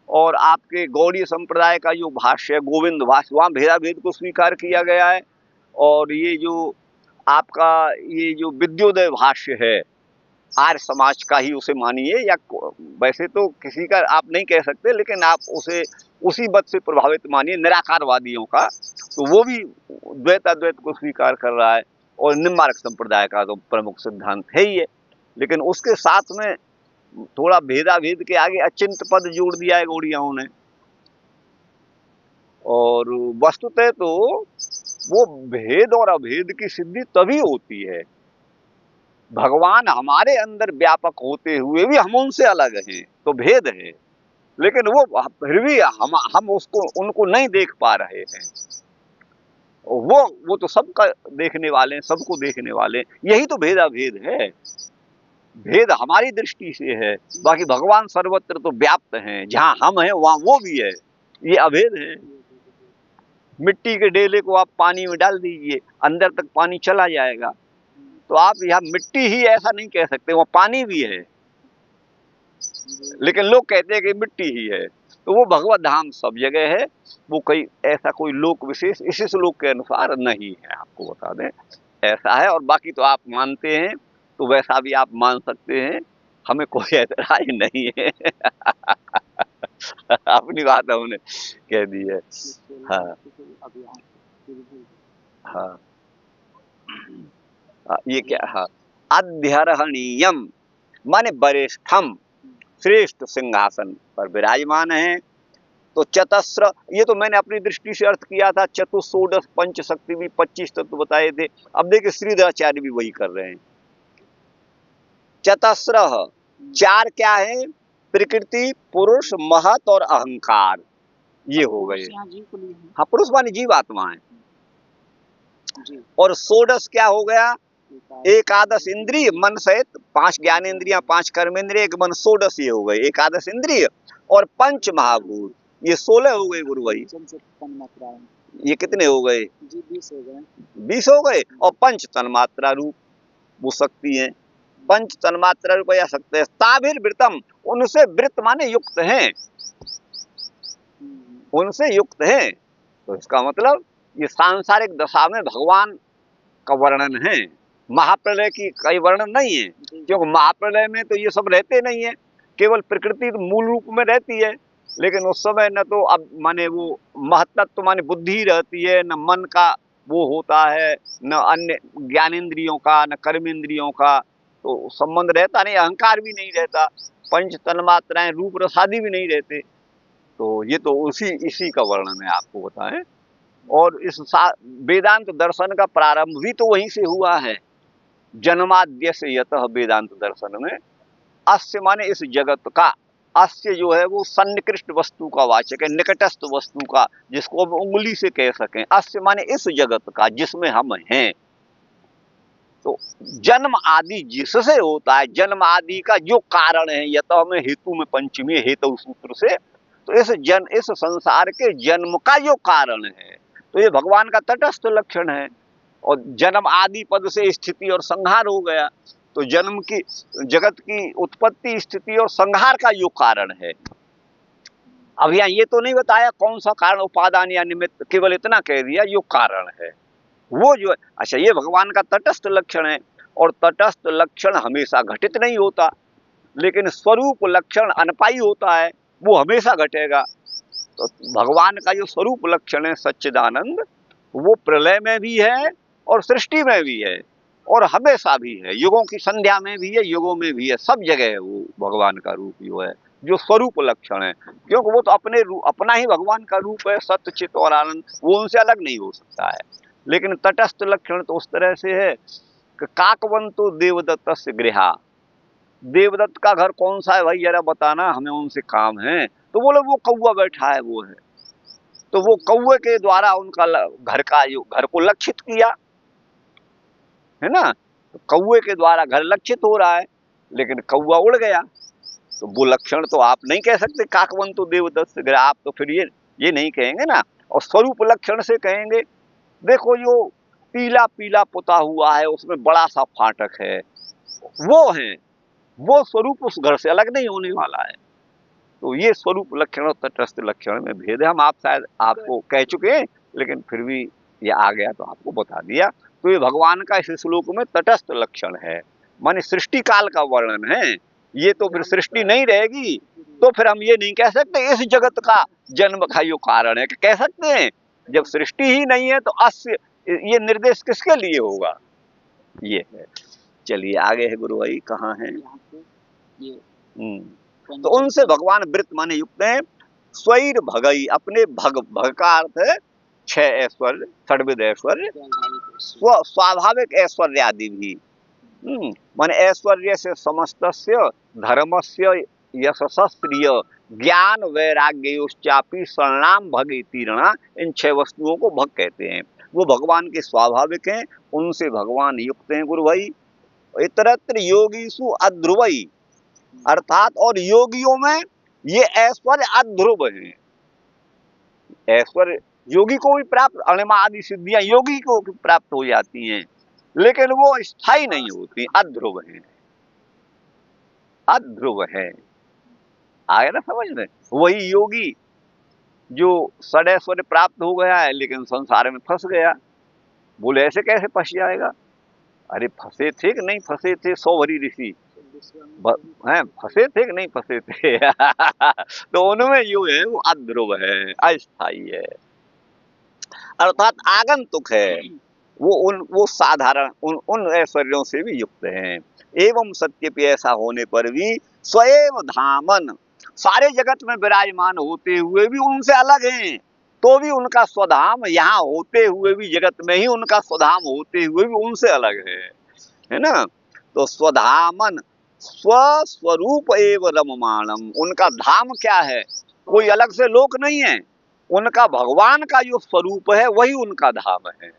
और आपके गौड़ीय संप्रदाय का जो भाष्य है गोविंद भाष्य, वहाँ भेदाभेद को स्वीकार किया गया है। और ये जो आपका ये जो विद्योदय भाष्य है, आर्य समाज का ही उसे मानिए, या वैसे तो किसी का आप नहीं कह सकते, लेकिन आप उसे उसी मत से प्रभावित मानिए, निराकारवादियों का। तो वो भी द्वैत अद्वैत को स्वीकार कर रहा है, और निम्बार्क संप्रदाय का तो प्रमुख सिद्धांत है ही है। लेकिन उसके साथ में थोड़ा भेदाभेद के आगे अचिंत पद जोड़ दिया है गौड़ियाओं ने। और वस्तुतः तो वो भेद और अभेद की सिद्धि तभी होती है, भगवान हमारे अंदर व्यापक होते हुए भी हम उनसे अलग हैं, तो भेद है। लेकिन वो फिर भी हम उसको उनको नहीं देख पा रहे हैं। वो तो सबका देखने वाले हैं, सबको देखने वाले हैं। यही तो भेदाभेद है। भेद हमारी दृष्टि से है, बाकी भगवान सर्वत्र तो व्याप्त हैं। जहाँ हम हैं वहाँ वो भी है। ये अभेद है। मिट्टी के डेले को आप पानी में डाल दीजिए, अंदर तक पानी चला जाएगा। तो आप यहाँ मिट्टी ही ऐसा नहीं कह सकते, वो पानी भी है, लेकिन लोग कहते हैं कि मिट्टी ही है। तो वो भगवत धाम सब जगह है, वो कई ऐसा कोई लोक विशेष इसी श्लोक के अनुसार नहीं है, आपको बता दें ऐसा है। और बाकी तो आप मानते हैं तो वैसा भी आप मान सकते हैं, हमें कोई ऐतराज नहीं है। अपनी बात हमने कह दी है। हाँ हाँ, ये क्या? हाँ, अध्यर्हणीयम माने वरिष्ठम, श्रेष्ठ सिंहासन पर विराजमान है। तो चतस्र, ये तो मैंने अपनी दृष्टि से अर्थ किया था, चतुर्षोडश पंच शक्ति भी 25 तत्व बताए थे। अब देखिए श्रीधराचार्य भी वही कर रहे हैं। चतस्र, चार क्या है? प्रकृति, पुरुष, महत और अहंकार, ये हो गए। हाँ, पुरुष माने जीवात्मा है। और षोडश क्या हो गया? एकादश इंद्रिय, मन सहित 5 ज्ञानेंद्रियां, 5 कर्मेंद्रिय, एक मन, षोडश ये हो गए एकादश इंद्रिय। और पंच महाभूत, ये 16 हो गए गुरु भाई। ये कितने हो गए? 20 हो गए। और पंच तन्मात्रा रूप वो शक्ति है, पंच तन्मात्रा रूप या शक्ति है। ताभिर वृतम, उनसे वृत्त माने युक्त हैं, उनसे युक्त हैं। तो इसका मतलब ये सांसारिक दशा में भगवान का वर्णन है, महाप्रलय की कई वर्णन नहीं है। क्योंकि महाप्रलय में तो ये सब रहते नहीं है, केवल प्रकृति तो मूल रूप में रहती है। लेकिन उस समय न तो अब माने वो महत्त्व माने बुद्धि रहती है, न मन का वो होता है, न अन्य ज्ञानेंद्रियों का, न कर्मेंद्रियों का तो संबंध रहता नहीं, अहंकार भी नहीं रहता, पंच तन्मात्राएं रूप रसादि भी नहीं रहते। तो ये तो इसी का वर्णन है, आपको बताएं। और इस वेदांत दर्शन का प्रारंभ भी तो वहीं से हुआ है। जन्माद्य से यतः वेदांत दर्शन में, अस्य माने इस जगत का, अस्य जो है वो सन्निकृष्ट वस्तु का वाचक है, निकटस्थ वस्तु का, जिसको हम उंगली से कह सकें। अस्य माने इस जगत का जिसमें हम हैं। तो जन्म आदि जिससे होता है, जन्म आदि का जो कारण है, यतः में हेतु में पंचमी हेतु सूत्र से, तो इस संसार के जन्म का जो कारण है, तो ये भगवान का तटस्थ लक्षण है। और जन्म आदि पद से स्थिति और संहार हो गया, तो जन्म की, जगत की उत्पत्ति, स्थिति और संहार का जो कारण है। अब यहाँ ये तो नहीं बताया कौन सा कारण, उपादान या निमित्त, केवल इतना कह दिया जो कारण है वो जो, अच्छा ये भगवान का तटस्थ लक्षण है। और तटस्थ लक्षण हमेशा घटित नहीं होता, लेकिन स्वरूप लक्षण अनपाई होता है, वो हमेशा घटेगा। तो भगवान का जो स्वरूप लक्षण है सच्चिदानंद, वो प्रलय में भी है और सृष्टि में भी है और हमेशा भी है, युगों की संध्या में भी है, युगों में भी है, सब जगह है वो भगवान का रूप जो है, जो स्वरूप लक्षण है। क्योंकि वो तो अपना ही भगवान का रूप है, सत्य चित और आनंद, वो उनसे अलग नहीं हो सकता है। लेकिन तटस्थ लक्षण तो उस तरह से है कि काकवंतो देवदत्त गृहा, देवदत्त का घर कौन सा है भाई जरा बताना, हमें उनसे काम है। तो बोले वो कौवा बैठा है वो है, तो वो कौवे के द्वारा उनका घर का जो घर को लक्षित किया है ना, तो कौवे के द्वारा घर लक्षित हो रहा है, लेकिन कौवा उड़ गया, तो वो लक्षण तो आप नहीं कह सकते काकवंतो देवदत्त गृहा, आप तो फिर ये नहीं कहेंगे ना। और स्वरूप लक्षण से कहेंगे, देखो जो पीला पीला पुता हुआ है उसमें बड़ा सा फाटक है, वो है, वो स्वरूप उस घर से अलग नहीं होने वाला है। तो ये स्वरूप लक्षण और तटस्थ लक्षण में भेद है। हम आप शायद आपको कह चुके हैं, लेकिन फिर भी ये आ गया तो आपको बता दिया। तो ये भगवान का इस श्लोक में तटस्थ लक्षण है, माने सृष्टि काल का वर्णन है। ये तो फिर सृष्टि नहीं रहेगी तो फिर हम ये नहीं कह सकते इस जगत का जन्म का यो कारण है, कि कह सकते हैं जब सृष्टि ही नहीं है तो अस्य ये निर्देश किसके लिए होगा, ये है। चलिए आगे है गुरु भाई, कहाँ है तो उनसे भगवान वृत्त माने युक्त हैं, स्वैर भगई अपने भग का अर्थ है 6 ऐश्वर्य, षड्विध ऐश्वर्य, स्वाभाविक ऐश्वर्य आदि भी, माने ऐश्वर्य से समस्तस्य धर्मस्य यशस्त्रिय ज्ञान वैराग्योश्चापि शरणाम भग तीर्णा, इन 6 वस्तुओं को भग कहते हैं। वो भगवान के स्वाभाविक हैं, उनसे भगवान युक्त हैं गुरु भाई। इतरत्र योगीसु अध्रुवई, अर्थात और योगियों में ये ऐश्वर्य अध्रुव है। ऐश्वर्य योगी को भी प्राप्त, अणिमा आदि सिद्धियां योगी को भी प्राप्त हो जाती हैं, लेकिन वो स्थायी नहीं होती, अध्रुव है, अध्रुव है। आगे ना समझ में, वही योगी जो षडैश्वर्य प्राप्त हो गया है लेकिन संसार में फंस गया, बोले ऐसे कैसे फंस जाएगा, अरे फंसे थे कि नहीं फंसे थे, 100 भरी ऋषि हैं, फंसे थे कि नहीं फंसे थे तो उनमें जो है वो अध्रुव है, अस्थायी है, अर्थात आगंतुक है, वो साधारण उन ऐश्वर्यों से भी युक्त हैं। एवं सत्यपि ऐसा होने पर भी स्वयं धामन, सारे जगत में विराजमान होते हुए भी उनसे अलग हैं, तो भी उनका स्वधाम यहाँ होते हुए भी, जगत में ही उनका स्वधाम होते हुए भी उनसे अलग है ना। तो स्वधामन स्वस्वरूप एव रममाणम, उनका धाम क्या है, कोई अलग से लोक नहीं है, उनका भगवान का जो स्वरूप है वही उनका धाम है,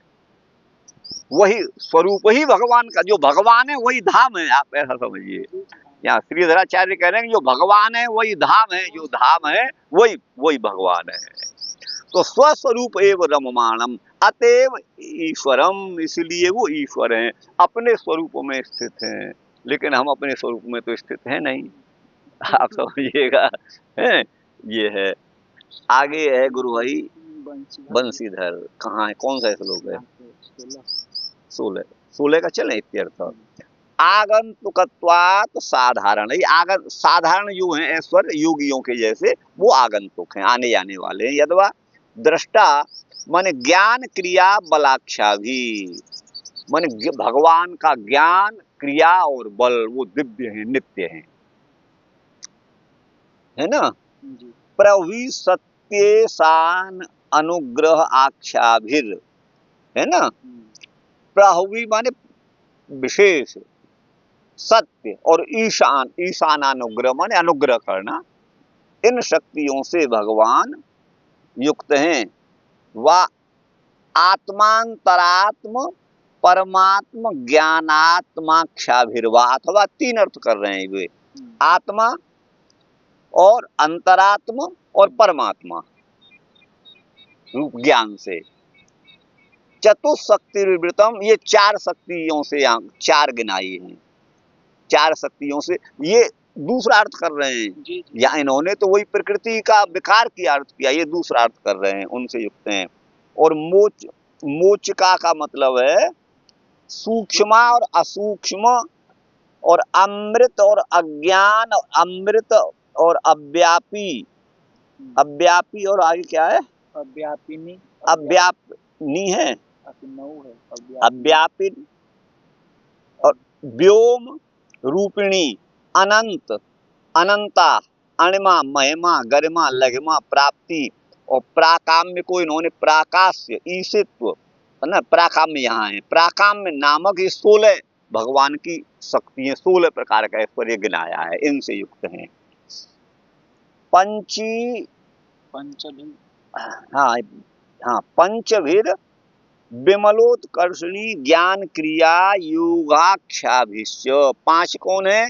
वही स्वरूप ही भगवान का, जो भगवान है वही धाम है, आप ऐसा समझिए। यहाँ श्रीधराचार्य कह रहे हैं जो भगवान है वही धाम है, जो धाम है वही भगवान है। तो स्वस्वरूप एव रममाणम, अतएव ईश्वरम, इसलिए वो ईश्वर हैं, अपने स्वरूप में स्थित हैं, लेकिन हम अपने स्वरूप में तो स्थित हैं नहीं, आप समझिएगा। ये है। आगे है गुरु भाई बंसीधर, कहाँ है, कौन सा श्लोक है, 16 का चले इत्यर्थ। आगंतुकत्वात् साधारण, साधारण जो है ऐश्वर्य योगियों के जैसे वो आगंतुक हैं, आने जाने वाले हैं। यदवा दृष्टा माने ज्ञान क्रिया बलाक्षा भी, माने भगवान का ज्ञान क्रिया और बल वो दिव्य है, नित्य है ना। प्रभु सत्य सान अनुग्रह आख्याभिर, है ना, प्रहुवी माने विशेष, सत्य और ईशान, ईशानानुग्रह माने अनुग्रह करना, इन शक्तियों से भगवान युक्त हैं। व आत्मांतरात्म परमात्म ज्ञानात्माक्षाभिर्वा, अथवा 3 अर्थ कर रहे हैं वे, आत्मा और अंतरात्म और परमात्मा रूप ज्ञान से। चतुशक्तिर्वृतम, ये 4 शक्तियों से, यहाँ 4 गिनाई हैं, 4 शक्तियों से, ये दूसरा अर्थ कर रहे हैं। या इन्होंने तो वही प्रकृति का विकार की अर्थ किया, ये दूसरा अर्थ कर रहे हैं, उनसे युक्त हैं। और मोचका का मतलब है सूक्ष्म और असूक्ष्म, और अमृत और अज्ञान, अमृत और अव्यापी, अव्यापी और आगे क्या है, अव्यापिनी, नी है, नौ है, अव्यापिन और व्योम रूपिणी, अनंत, अनंता, अणिमा, महिमा, गरिमा, लघिमा, प्राप्ति और प्राकाम्य को इन्होंने प्राकाश्य, ईशित्व है ना, प्राकाम्य यहाँ है, प्राकाम्य नामक ये 16 भगवान की शक्तियां, 16 प्रकार का ऐश्वर्य गिनाया है, इनसे युक्त हैं। पंचभीर, हाँ हाँ, पंचभीर विमलोत्कर्षणी ज्ञान क्रिया योगाख्याभिश्च। 5 कौन है?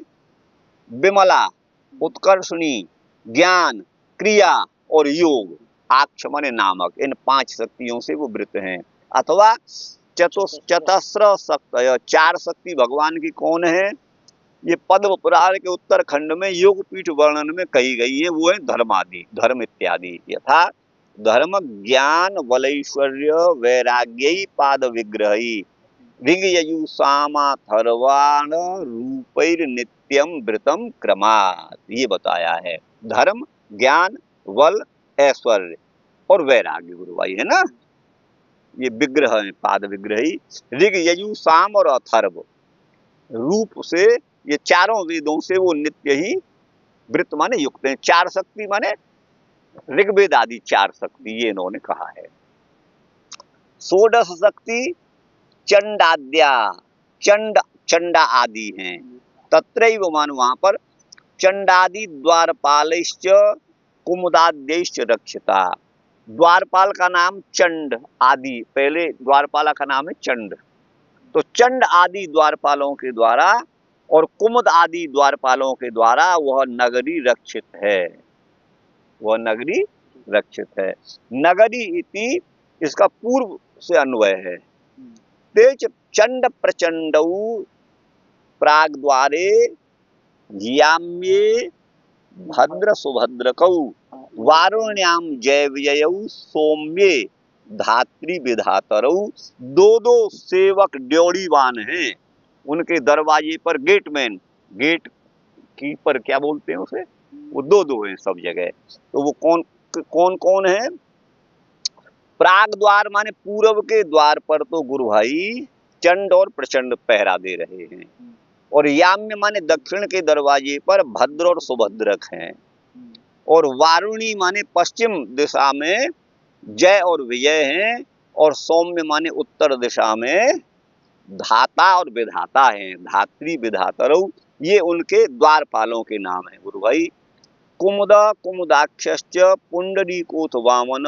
विमला, उत्कर्षणी, ज्ञान, क्रिया और योग, आक्ष माने नामक, इन 5 शक्तियों से वो वृत हैं। अथवा चतस्र शक्तय, 4 शक्ति भगवान की कौन है? ये पद्म पुराण के उत्तरखंड में योगपीठ वर्णन में कही गई है, वो है धर्मादि, धर्म इत्यादि, यथा धर्म ज्ञान बलैश्वर्य वैराग्य पाद विग्रही ऋग यजु सामाथर्वाण रूपैर नित्यम वृतम क्रमात्, ये बताया है। धर्म, ज्ञान, बल, ऐश्वर्य और वैराग्य, गुरु भाई है ना, ये विग्रह है, पाद विग्रही। ऋग यजु साम और अथर्व रूप से, ये चारों वेदों से वो नित्य ही वृत्त माने युक्त हैं। 4 शक्ति माने ऋग्वेद आदि 4 शक्ति, ये इन्होंने कहा है। षोडश शक्ति चंडाद्या, चंडा आदि हैं। तत्रैव मान, वहां पर चंडादि द्वारपालैश्च कुमुदाद्यैश्च रक्षिता। द्वारपाल का नाम चंड आदि, पहले द्वारपाला का नाम है चंड, तो चंड आदि द्वारपालों के द्वारा और कुमुद आदि द्वारपालों के द्वारा वह नगरी रक्षित है, वह नगरी रक्षित है। नगरी इति इसका पूर्व से अन्वय है। तेज चंड प्रचंडौ प्राग द्वारे याम्ये भद्र सुभद्रकौ वारुण्याम जयव्ययौ सौम्ये धात्री विधातरौ। 2 सेवक ड्योढ़ीवान हैं, उनके दरवाजे पर गेटमैन, गेट कीपर क्या बोलते हैं उसे, वो 2 हैं सब जगह। तो वो कौन कौन है? प्राग द्वार माने पूर्व के द्वार पर तो गुरु भाई चंड और प्रचंड पहरा दे रहे हैं, और याम्य माने दक्षिण के दरवाजे पर भद्र और सुभद्रक हैं, और वारुणी माने पश्चिम दिशा में जय और विजय हैं, और सौम्य माने उत्तर दिशा में धाता और विधाता हैं, धात्री विधातरौ, ये उनके द्वारपालों के नाम हैं गुरु भाई। कुमुद कुमुदाक्षश्च पुंडरीकोथ वामन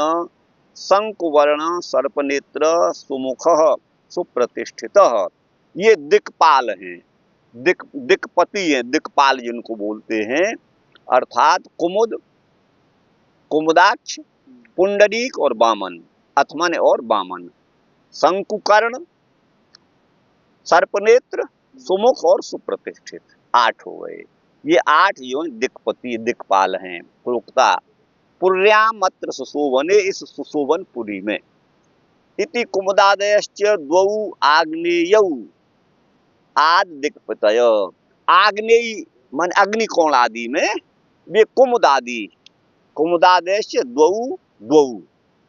शंकुवर्ण सर्पनेत्र सुमुखः सुप्रतिष्ठितः, ये दिक्पाल हैं, दिक्पति हैं, दिक्पाल जिनको बोलते हैं, अर्थात कुमुद, कुमुदाक्ष, पुंडरीक और वामन, अथमन और वामन, शंकुकर्ण, सर्पनेत्र, सुमुख और सुप्रतिष्ठित, 8 हो गए। ये 8 जो दिक्पति दिक्पाल हैं। प्रोक्ता पुर्याम अत्र सुशोभने, इस सुशोभन पुरी में, इति कुमुदादयश्च द्वौ आग्नेयौ आद दिक्पतय, आग्नेयी मन अग्निकोण आदि में वे कुमुदादि, कुमुदादयश्च द्वौ,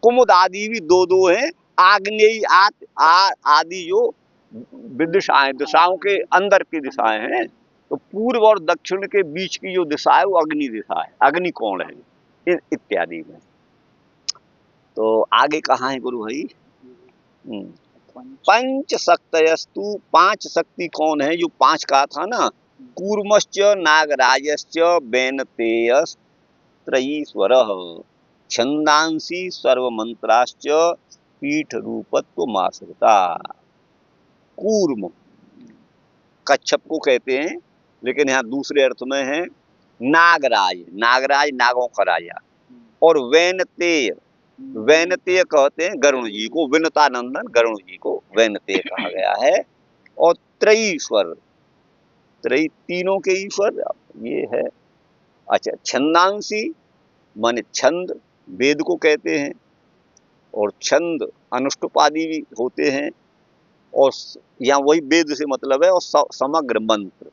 कुमुदादि भी 2 हैं, आग्नेयी आदि जो विदिशाएं, दिशाओं के अंदर की दिशाएं हैं, तो पूर्व और दक्षिण के बीच की जो दिशा है वो अग्नि दिशा है, अग्निकोण है इत्यादि में। तो आगे कहाँ है गुरु भाई? पंच शक्तयस्तु, 5 शक्ति कौन है? जो 5 का था ना, कूर्मश्च नागराजश्च वैनतेयस्त्रयीश्वरः छंदांसी सर्वमंत्राश्च पीठ रूपत्वमाश्रिता। कूर्म कच्छप को कहते हैं, लेकिन यहाँ दूसरे अर्थ में है नागराज, नागराज नागों का राजा, और वैनतेय, वैनतेय कहते हैं गरुण जी को, विनतानंदन गरुण जी को वैनतेय कहा गया है। और त्रयीश्वर, त्रयी तीनों के ईश्वर ये है। अच्छा, छंदांसी माने छंद, वेद को कहते हैं, और छंद अनुष्टुपादि भी होते हैं, और यहाँ वही वेद से मतलब है, और समग्र मंत्र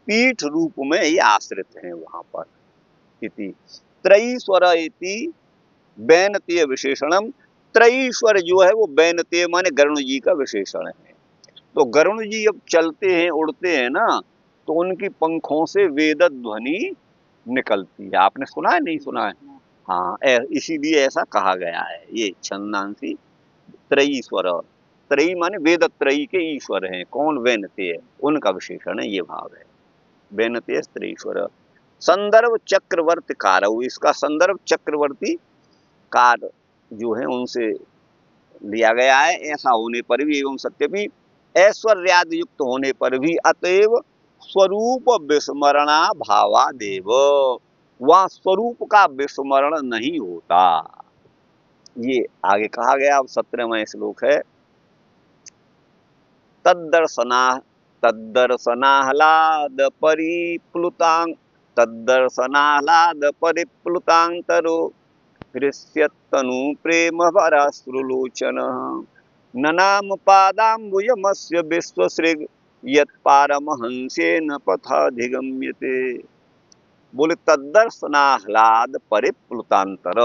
पीठ रूप में ये आश्रित हैं वहां पर। इति त्रयीश्वर इति वैनतेय विशेषणम त्रयीश्वर जो है वो वैनतेय माने गरुण जी का विशेषण है। तो गरुण जी जब चलते हैं उड़ते हैं ना, तो उनकी पंखों से वेद ध्वनि निकलती है। आपने सुना है नहीं सुना है? हाँ, इसीलिए ऐसा कहा गया है। ये छंदांसी त्रयीश्वर, त्रयी माने वेद त्रयी के ईश्वर हैं। कौन? वैनतेय, उनका विशेषण है, ये भाव है। वैनतेय त्रयीश्वर। संदर्भ चक्रवर्ती कारव, इसका संदर्भ चक्रवर्ती कार जो है उनसे लिया गया है। ऐसा होने पर भी एवं सत्यपि ऐश्वर्यादि युक्त होने पर भी अतएव स्वरूप विस्मरणा भावादेव, वहां स्वरूप का विस्मरण नहीं होता। ये आगे कहा गया। अब 17वां श्लोक है। तद्दर्शनाह्लाद परिप्लुतां तद्दर्शनाह्लाद परिप्लुतांतरो हृष्यत्तनु प्रेम भराश्रुलोचन ननाम पादाम्बुजमस्य विश्वसृग यत्पारमहंसेन पथाधिगम्यते। बोले तद्दर्शनाह्लाद परिप्लुतांतर।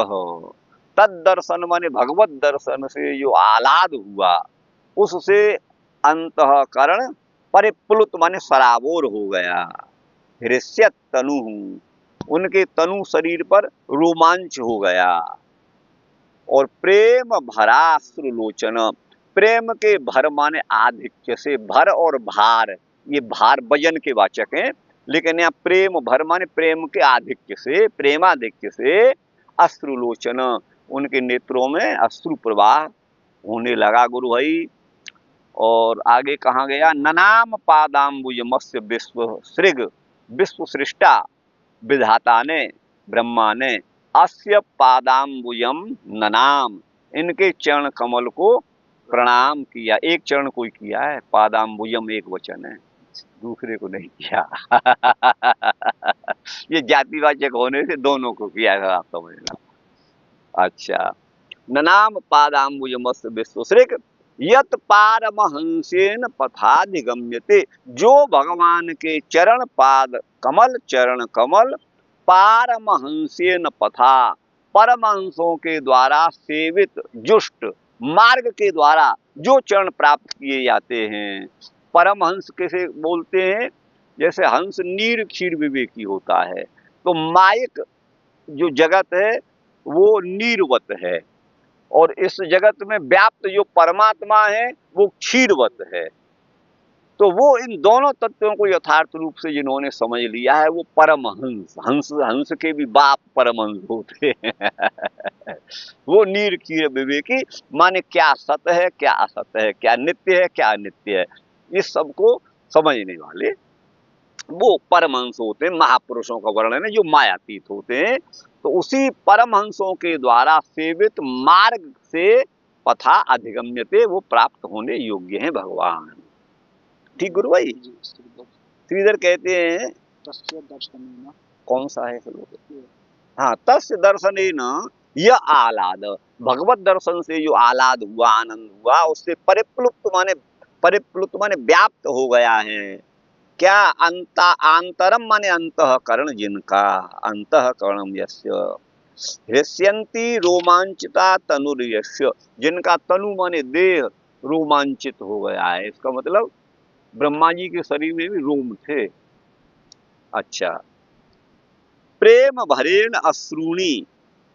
तद्दर्शन माने भगवत दर्शन से जो आह्लाद हुआ, उससे अंतःकरण परिप्लुत माने सराबोर हो गया। हृष्यत तनु, उनके तनु शरीर पर रोमांच हो गया। और प्रेम भराश्रुलोचन, प्रेम के भर माने आधिक्य से, भर और भार, ये भार वजन के वाचक हैं, लेकिन यहाँ प्रेम भर माने प्रेम के आधिक्य से, प्रेमाधिक्य से अश्रुलोचन, उनके नेत्रों में अश्रु प्रवाह होने लगा गुरु भाई। और आगे कहा गया, ननाम पादाम्बुज मत्स्य विश्व सृग, विश्व सृष्टा विधाता ने, ब्रह्मा ने अस्य पादाम्बुजम ननाम, इनके चरण कमल को प्रणाम किया। एक चरण को ही किया है, पादाम्बुजम एक वचन है, दूसरे को नहीं किया। ये जातिवाचक होने से दोनों को किया है, आप समझना। अच्छा, ननाम पादाम्बुजमस्य विश्वसृग यत पारमहंसेन पथाधिगम्यते, जो भगवान के चरण पाद कमल, चरण कमल पारमहंसेन पथा, परमहंसों के द्वारा सेवित जुष्ट मार्ग के द्वारा जो चरण प्राप्त किए जाते हैं। परमहंस कैसे बोलते हैं? जैसे हंस नीर क्षीर विवेकी होता है, तो मायिक जो जगत है वो नीरवत है, और इस जगत में व्याप्त जो परमात्मा है वो क्षीरवत है। तो वो इन दोनों तत्वों को यथार्थ रूप से जिन्होंने समझ लिया है वो परमहंस, हंस हंस के भी बाप परमहंस होते हैं। वो नीर क्षीर विवेकी माने क्या सत्य है, क्या असत्य है, क्या नित्य है, क्या अनित्य है, इस सबको समझने वाले वो परमहंस होते हैं। महापुरुषों का वर्णन है जो मायातीत होते हैं। तो उसी परमहंसों के द्वारा सेवित मार्ग से पथा अधिगम्यते, वो प्राप्त होने योग्य हैं भगवान। ठीक गुरु भाई? श्रीधर कहते हैं तस्य दर्शनेन, कौन सा है श्लोक? हाँ, तस्य दर्शनेन यह आह्लाद, भगवत दर्शन से जो आह्लाद हुआ, आनंद हुआ, उससे परिप्लुत माने व्याप्त हो गया है। क्या? आंतरम माने अंतःकरण जिनका, अंतःकरणम यस्य हृष्यन्ति रोमांचिता तनुर्यस्य, जिनका तनु माने देह रोमांचित हो गया है। इसका मतलब ब्रह्मा जी के शरीर में भी रोम थे। अच्छा, प्रेम भरेण अश्रूणि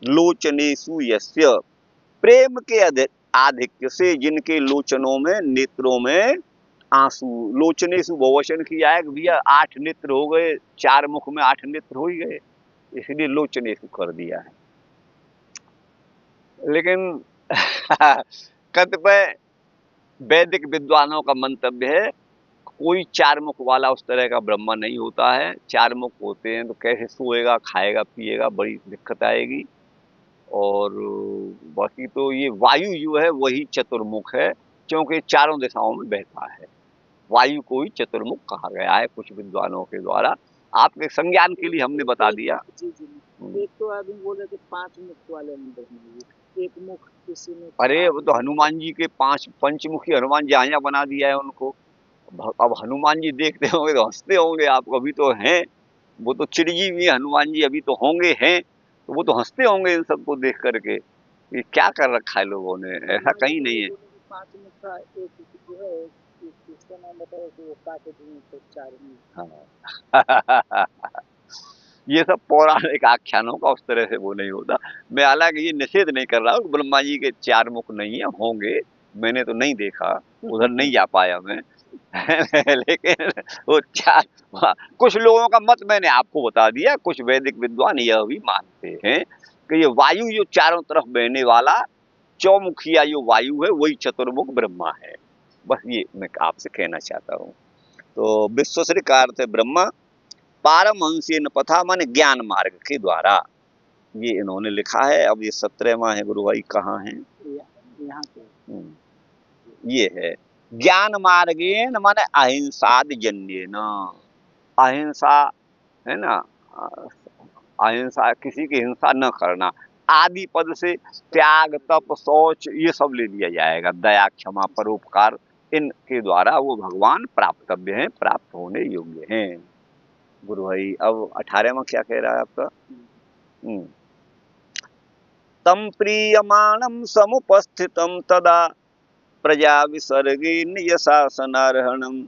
लोचनेषु यस्य, प्रेम के आधिक्य से जिनके लोचनों में, नेत्रों में आंसू, लोचनेषु बहुवचन किया है भैया, 8 नेत्र हो गए, 4 मुख में 8 नेत्र हो ही गए, इसलिए लोचनेषु कर दिया है। लेकिन कतिपय वैदिक विद्वानों का मंतव्य है कोई 4 मुख वाला उस तरह का ब्रह्मा नहीं होता है। 4 मुख होते हैं तो कैसे सोएगा, खाएगा, पिएगा, बड़ी दिक्कत आएगी। और बाकी तो ये वायु जो है वही चतुर्मुख है, क्योंकि चारों दिशाओं में बहता है। वायु को ही चतुर्मुख कहा गया है कुछ विद्वानों के द्वारा। आपके संज्ञान के लिए हमने बता दिया। एक तो आदमी बोल रहे थे 5 मुख वाले मंदिर में, एक मुख किसी ने, अरे वो तो हनुमान जी के 5 पंचमुखी हनुमान जहाँ जहाँ बना दिया है उनको। अब हनुमान जी देखते होंगे तो हंसते होंगे आपको, अभी तो हैं, वो तो चिरंजीवी हनुमान जी अभी तो होंगे, हैं, तो वो तो हंसते होंगे इन सबको देख करके। ये क्या कर रखा है लोगों ने, ऐसा कहीं नहीं है। 5 मुख का एक जो है, इसका नाम बताओ कि वो काके धुएं तो 4 मुख। हाँ। ये सब पौराणिक आख्यानों का उस तरह से वो नहीं होता। मैं हालांकि ये निषेध नहीं कर रहा हूँ ब्रह्मा जी के 4 मुख नहीं है, होंगे, मैंने तो नहीं देखा, उधर नहीं जा पाया मैं। लेकिन वो 4, कुछ लोगों का मत मैंने आपको बता दिया, कुछ वैदिक विद्वान यह भी मानते हैं कि ये वायु जो चारों तरफ बहने वाला चौमुखिया जो वायु है वही चतुर्मुख ब्रह्मा है। बस ये मैं आपसे कहना चाहता हूँ। तो विश्वश्री का अर्थ है ब्रह्मा, पारमहंसीय पथा माने ज्ञान मार्ग के द्वारा, ये इन्होंने लिखा है। अब ये 17वां है गुरु भाई, कहाँ है? यहाँ पे ये है ज्ञान मार्गेन माने अहिंसाद जन्येन, अहिंसा है ना, अहिंसा किसी की हिंसा न करना, आदि पद से त्याग तप शौच ये सब ले लिया जाएगा, दया क्षमा परोपकार, इनके द्वारा वो भगवान प्राप्तव्य हैं, प्राप्त होने योग्य हैं। गुरु भाई अब 18वां क्या कह रहा है आपका? तम प्रीयमाणम समुपस्थितम तदा प्रजा विसर्गे निज शासनार्हणम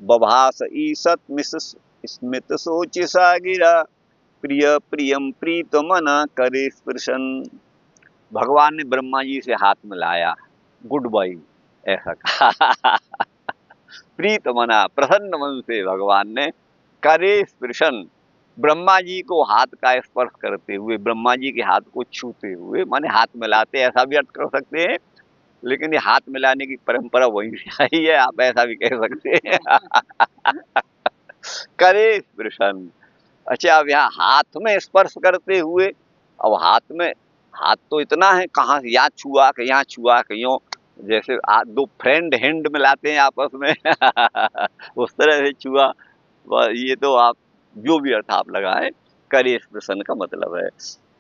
बभास ईसत मिस स्मित सोचिसा गिरा प्रिय प्रियम प्रीत मना करे स्पृशन। भगवान ने ब्रह्मा जी से हाथ मिलाया, गुड बाई ऐसा कहा। प्रीत मना, प्रसन्न मन से भगवान ने करे स्पृशन, ब्रह्मा जी को हाथ का स्पर्श करते हुए, ब्रह्मा जी के हाथ को छूते हुए, माने हाथ मिलाते, ऐसा भी अर्थ कर सकते हैं, लेकिन ये हाथ मिलाने की परंपरा वहीं से आई है, आप ऐसा भी कह सकते हैं। करे स्पृशन, अच्छा अब यहाँ हाथ में स्पर्श करते हुए, अब हाथ में, हाथ तो इतना है, कहाँ से यहाँ छुआ कि यहाँ छुआ कि यूं, जैसे दो फ्रेंड हैंड मिलाते हैं आपस में। उस तरह से छुआ, ये तो आप जो भी अर्थ आप लगाएं, करे स्पृशन का मतलब है।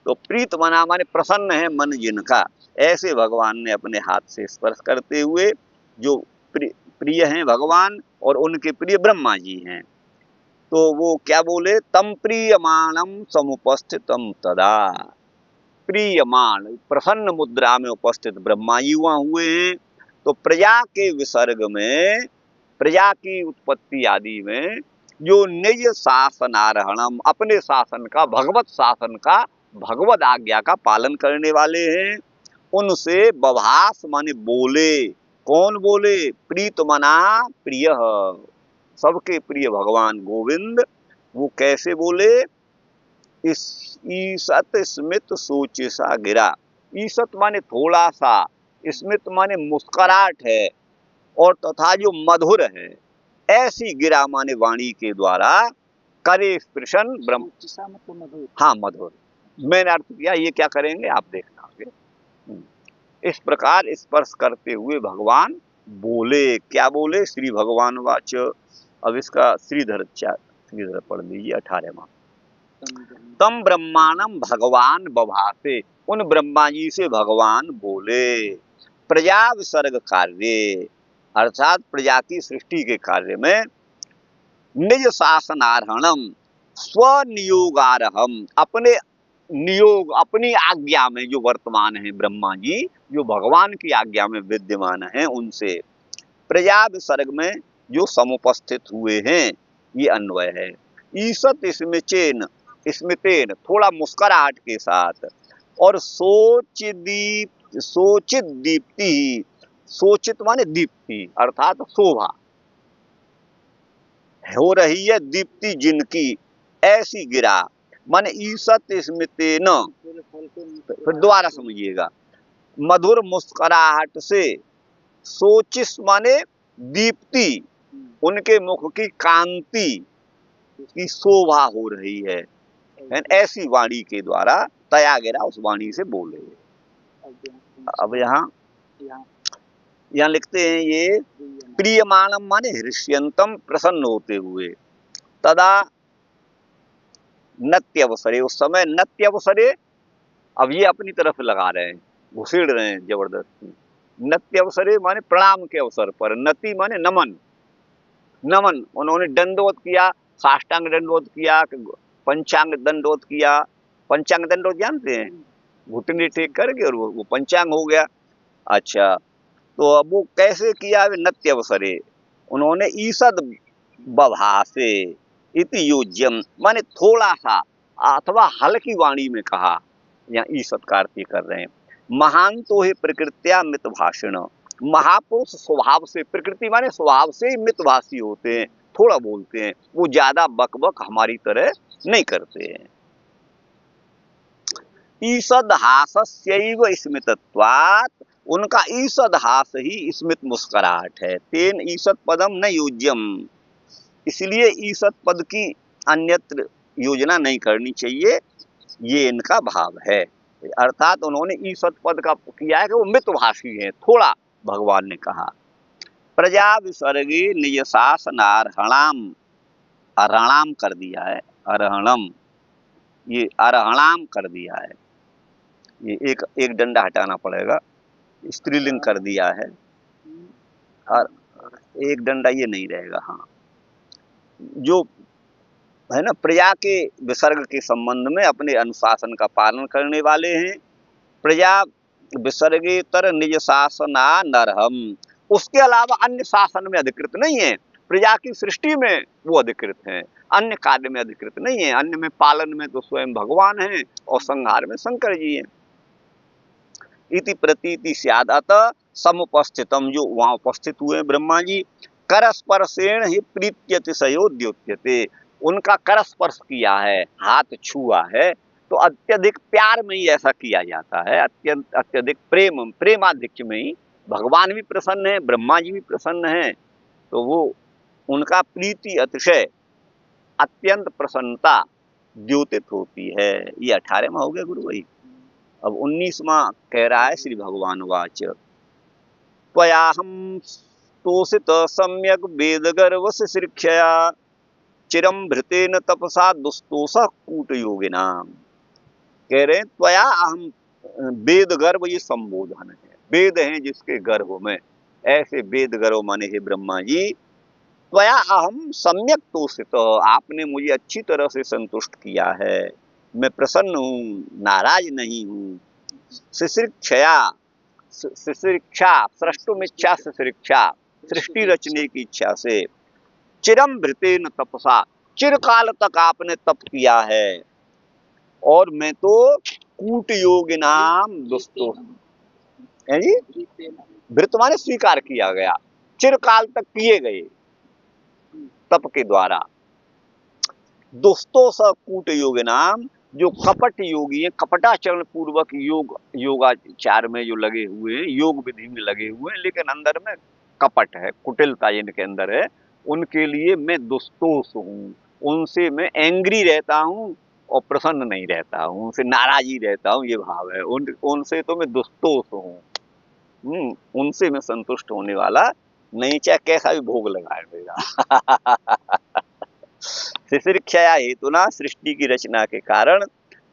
तो प्रीत मना माने प्रसन्न है मन जिनका, ऐसे भगवान ने अपने हाथ से स्पर्श करते हुए, जो प्रिय हैं भगवान और उनके प्रिय ब्रह्मा जी हैं, तो वो क्या बोले, तम प्रीयमाणम समुपस्थितम तदा, प्रीयमान प्रसन्न मुद्रा में उपस्थित ब्रह्मा जी वहां हुए हैं, तो प्रजा के विसर्ग में, प्रजा की उत्पत्ति आदि में, जो निज शासनारहणम अपने शासन का, भगवत शासन का, भगवत आज्ञा का पालन करने वाले हैं, उनसे बभास माने बोले, कौन बोले, प्रीत मना प्रिय, सबके प्रिय भगवान गोविंद, वो कैसे बोले, इस ईसत स्मित सोच सा गिरा, ईसत माने थोड़ा सा, स्मित माने मुस्कुराहट है, और तथा जो मधुर है, ऐसी गिरा माने वाणी के द्वारा, करे स्पृशन ब्रह्म, मतलब मधुर, हाँ मधुर, मैंने अर्थ किया, ये क्या करेंगे आप देखना आगे। इस प्रकार स्पर्श करते हुए भगवान बोले, क्या बोले, श्री भगवान वाच। अब इसका श्रीधर पढ़ लीजिए 18वां। तम ब्रह्मांडम भगवान बभासे, उन ब्रह्मा जी से भगवान बोले, प्रजा विसर्ग कार्य, अर्थात प्रजा की सृष्टि के कार्य में, निज शासनारहणम स्वनियोगारहम, अपने नियोग, अपनी आज्ञा में जो वर्तमान है ब्रह्मा जी, जो भगवान की आज्ञा में विद्यमान है, उनसे प्रजा विसर्ग में जो समुपस्थित हुए हैं, ये अन्वय है। ईसत स्मिचेन, स्मितेन थोड़ा मुस्कुराहट के साथ, और सोचित दीप्ति, सोचित माने दीप्ति अर्थात शोभा हो रही है, दीप्ति जिनकी, ऐसी गिरा, माने ईसत स्मितेन, फिर दोबारा समझिएगा, मधुर मुस्कुराहट से, सोचिस माने दीप्ति, उनके मुख की कांति की शोभा हो रही है, ऐसी वाणी के द्वारा तया गिरा, उस वाणी से बोले। अब यहाँ लिखते हैं ये प्रियमाणम माने हृष्यंतम, प्रसन्न होते हुए, तदा नत्य अवसरे, उस समय नत्य अवसरे, अब ये अपनी तरफ लगा रहे हैं, घुसेड़ रहे हैं जबरदस्ती, नत्य अवसरे माने प्रणाम के अवसर पर, नति माने नमन, नमन, उन्होंने दंडवत किया, साष्टांग दंडवत किया, पंचांग दंडवत किया, पंचांग दंडवत जानते हैं, घुटने टेक करके, और वो पंचांग हो गया। अच्छा, तो अब वो कैसे किया, वे नत्य अवसरे, उन्होंने ईषद बभासे इति योज्यम, माने थोड़ा सा अथवा हल्की वाणी में कहा, यहाँ ईषद का अर्थ कर रहे हैं। महान तो है प्रकृत्या मित भाषण, महापुरुष स्वभाव से, प्रकृति माने स्वभाव से ही मितभाषी होते हैं, थोड़ा बोलते हैं, वो ज्यादा बकबक हमारी तरह नहीं करते हैं। ईषद हास्यैव स्मितत्वात्, उनका ईषद हास ही स्मित मुस्कुराहट है। तेन ईषद पदम न योज्यम, इसलिए ईषद पद की अन्यत्र योजना नहीं करनी चाहिए, ये इनका भाव है। अर्थात उन्होंने ईषद पद का किया है कि वो मितभाषी है, थोड़ा भगवान ने कहा। प्रजा विसर्गे निज शासनार्हणाम, अर्हणाम कर दिया है, अर्हणम, ये अर्हणाम कर दिया है, ये एक डंडा हटाना पड़ेगा, स्त्रीलिंग कर दिया है, और एक डंडा ये नहीं रहेगा। हाँ, जो है ना, प्रजा के विसर्ग के संबंध में अपने अनुशासन का पालन करने वाले हैं। प्रजा विसर्गेतर निज शासना नरहम, उसके अलावा अन्य शासन में अधिकृत नहीं है। प्रजा की सृष्टि में वो अधिकृत हैं, अन्य कार्य में अधिकृत नहीं है। अन्य में पालन में तो स्वयं भगवान हैं, और संहार में शंकर जी हैं। इति प्रतीति स्याद, अतः समुपस्थितम, जो वहां उपस्थित हुए ब्रह्मा जी, करस्पर्शेण ही प्रीत्यतिशयो द्योत्यते, उनका करस्पर्श किया है, हाथ छुआ है, तो अत्यधिक प्यार में ही ऐसा किया जाता है, अत्यधिक प्रेमाधिक्य में ही भगवान भी प्रसन्न है, ब्रह्मा जी भी प्रसन्न है। तो वो उनका प्रीति अतिशय अत्यंत प्रसन्नता द्योतित होती है। ये 18वां हो गया गुरु भाई। अब 19वां कह रहा है श्री भगवान वाच, त्वयाहं तोषित सम्यक वेदगर्व शिक्षया चिरम भृतेन तपसा दुस्तोषः कूटयोगिनाम। कह रहे हैं त्वया अहम, वेद गर्भ ये संबोधन है, वेद हैं जिसके गर्भ में, ऐसे वेद गर्भ माने हे ब्रह्मा जी, त्वया अहम सम्यक तोषित, आपने मुझे अच्छी तरह से संतुष्ट किया है, मैं प्रसन्न हूँ, नाराज नहीं हूँ। शिशिक्षा, शिशिक्षा सृष्टुमिच्छा, शिशिक्षा सृष्टि रचने की इच्छा से, चिरम भृतेन तपसा, चिरकाल तक आपने तप किया है, और मैं तो कूट योगिनाम दुस्तो है जी, भृत माने स्वीकार किया गया, चिरकाल तक किए गए तप के द्वारा। दुस्तो स कूट योगिनाम, जो कपट योगी है, कपटाचरण पूर्वक योगाचार में जो लगे हुए हैं, योग विधि में लगे हुए हैं, लेकिन अंदर में कपट है, कुटिलता जिनके अंदर है, उनके लिए मैं दुस्तोष हूँ, उनसे मैं एंग्री रहता हूँ और प्रसन्न नहीं रहता हूँ, उनसे नाराजी रहता हूँ, ये भाव है। उनसे तो मैं दुस्तोष हूँ, उनसे मैं संतुष्ट होने वाला नहीं, चाहे कैसा भी भोग लगाए मेरा। शिशिक्षा हेतु ना, सृष्टि की रचना के कारण,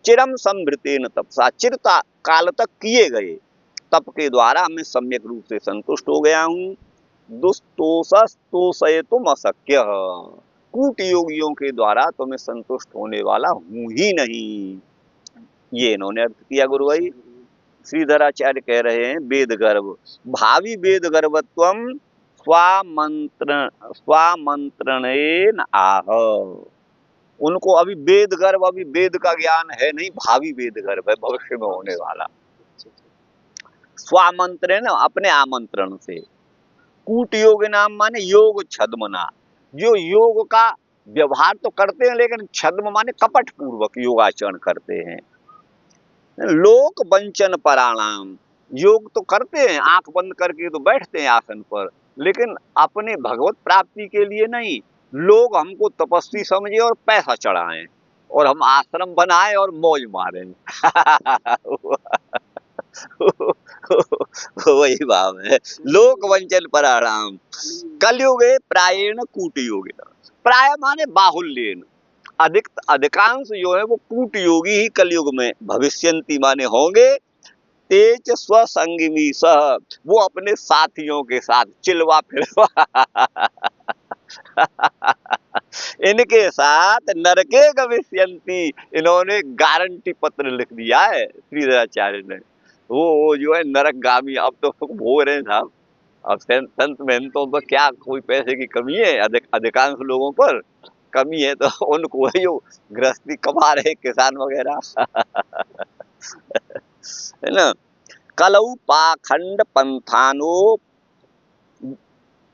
चिरम संभृतेन तपसा, चिरता काल तक किए गए तप के द्वारा मैं सम्यक रूप से संतुष्ट हो गया हूँ। दुस्तोषस्तोषयितुम अशक्य, कूट योगियों के द्वारा तो मैं संतुष्ट होने वाला हूँ ही नहीं। ये इन्होंने अर्थ किया गुरु भाई। श्रीधराचार्य कह रहे हैं वेद गर्भ, भावी वेद गर्भत्वम स्वामंत्रणेन आह, उनको अभी वेद गर्भ, अभी वेद का ज्ञान है नहीं, भावी वेद गर्भ है, भविष्य में होने वाला। स्वामंत्रण, अपने आमंत्रण से। कूट योग नाम माने योग छद्मना, जो योग का व्यवहार तो करते हैं, लेकिन छद्म माने कपट पूर्वक योगाचरण करते हैं। लोक वंचन पराणाम, योग तो करते हैं, आंख बंद करके तो बैठते हैं आसन पर, लेकिन अपने भगवत प्राप्ति के लिए नहीं। लोग हमको तपस्वी समझे और पैसा चढ़ाएं, और हम आश्रम बनाए और मौज मारे। वही भाव है। लोक वंचन पराणाम कलयुगे प्रायेण कूट योगी, प्राय माने बाहुल्येन, अधिकांश जो है वो कूट योगी ही कलयुग में भविष्यंति माने होंगे। तेज स्वसंगिमी सह, वो अपने साथियों के साथ चिलवा फिरवा इनके साथ नरके गमिष्यन्ति, इन्होंने गारंटी पत्र लिख दिया है श्रीधराचार्य ने। वो जो है नरकगामी, अब तो सुख भोग रहे हैं साहब। अब संत महंतों पर क्या कोई पैसे की कमी है? अधिकांश लोगों पर कमी है तो उनको है जो गृहस्थी कमा रहे किसान वगैरह है ना। कलऊ पाखंड पंथानो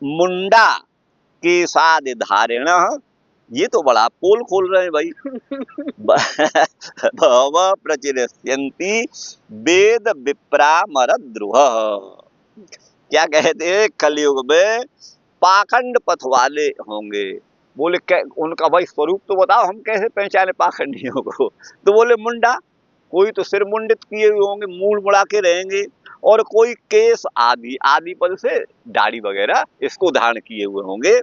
मुंडा केसाद धारिण, ये तो बड़ा पोल खोल रहे हैं भाई भव प्रचिरस्यन्ति वेद विप्रा मरद्रुह। क्या कहते हैं? कलयुग में पाखंड पथ वाले होंगे। बोले उनका भाई स्वरूप तो बताओ, हम कैसे पहचाने पाखंडियों को? तो बोले मुंडा, कोई तो सिर मुंडित किए हुए होंगे, मूल मुड़ा के रहेंगे, और कोई केस आदि, आदि पद से दाढ़ी वगैरह इसको धारण किए हुए होंगे।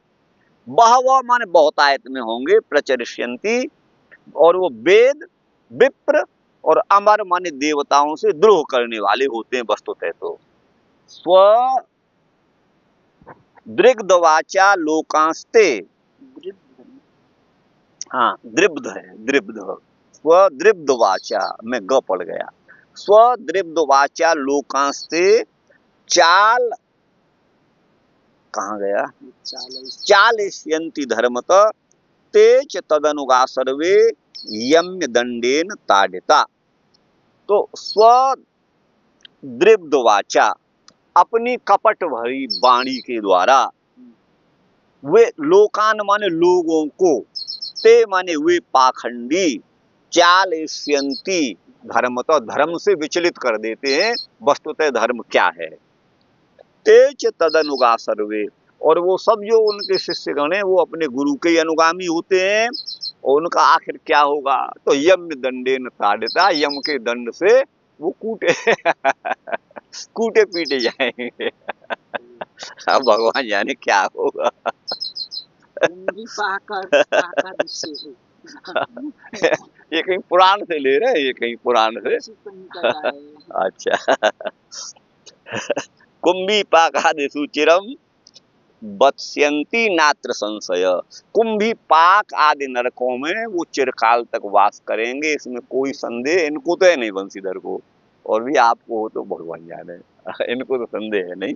बहव माने बहुतायत में होंगे, प्रचरिष्यन्ति, और वो वेद विप्र और अमर माने देवताओं से द्रोह करने वाले होते हैं वस्तुतः। तो स्व दृग्धवाचा लोकांस्ते, हाँ दृब्ध है, दृब्ध, स्वदृब्धवाचा में ग पड़ गया, स्वदृब्धवाचा लोकांस्ते चाल, कहाँ गया, चालिष्यन्ति धर्मत तेज तदनुगा सर्वे यम्य दंडेन ताडिता। तो स्वदृब्धवाचा, अपनी कपट भरी वाणी के द्वारा, वे लोकान माने लोगों को, ते माने वे पाखंडी, चालिष्यन्ति धर्म, तो धर्म से विचलित कर देते हैं वस्तुतः धर्म क्या है। तेज तदनुगा सर्वे, और वो सब जो उनके शिष्यगण हैं वो अपने गुरु के अनुगामी होते हैं। और उनका आखिर क्या होगा? तो यम दंडेन ताडिता, यम के दंड से वो कूटे कूटे पीटे जाएंगे अब भगवान जाने क्या होगा ये कहीं पुराण से ले रहे हैं, ये कहीं पुराण से अच्छा कुंभी पाकादिषु चिरम बत्स्यन्ति नात्र संशय, कुंभी पाक आदि नरकों में वो चिरकाल तक वास करेंगे, इसमें कोई संदेह इनको तो है नहीं बंसीधर को, और भी आपको हो तो भगवान जाने इनको तो संदेह है नहीं।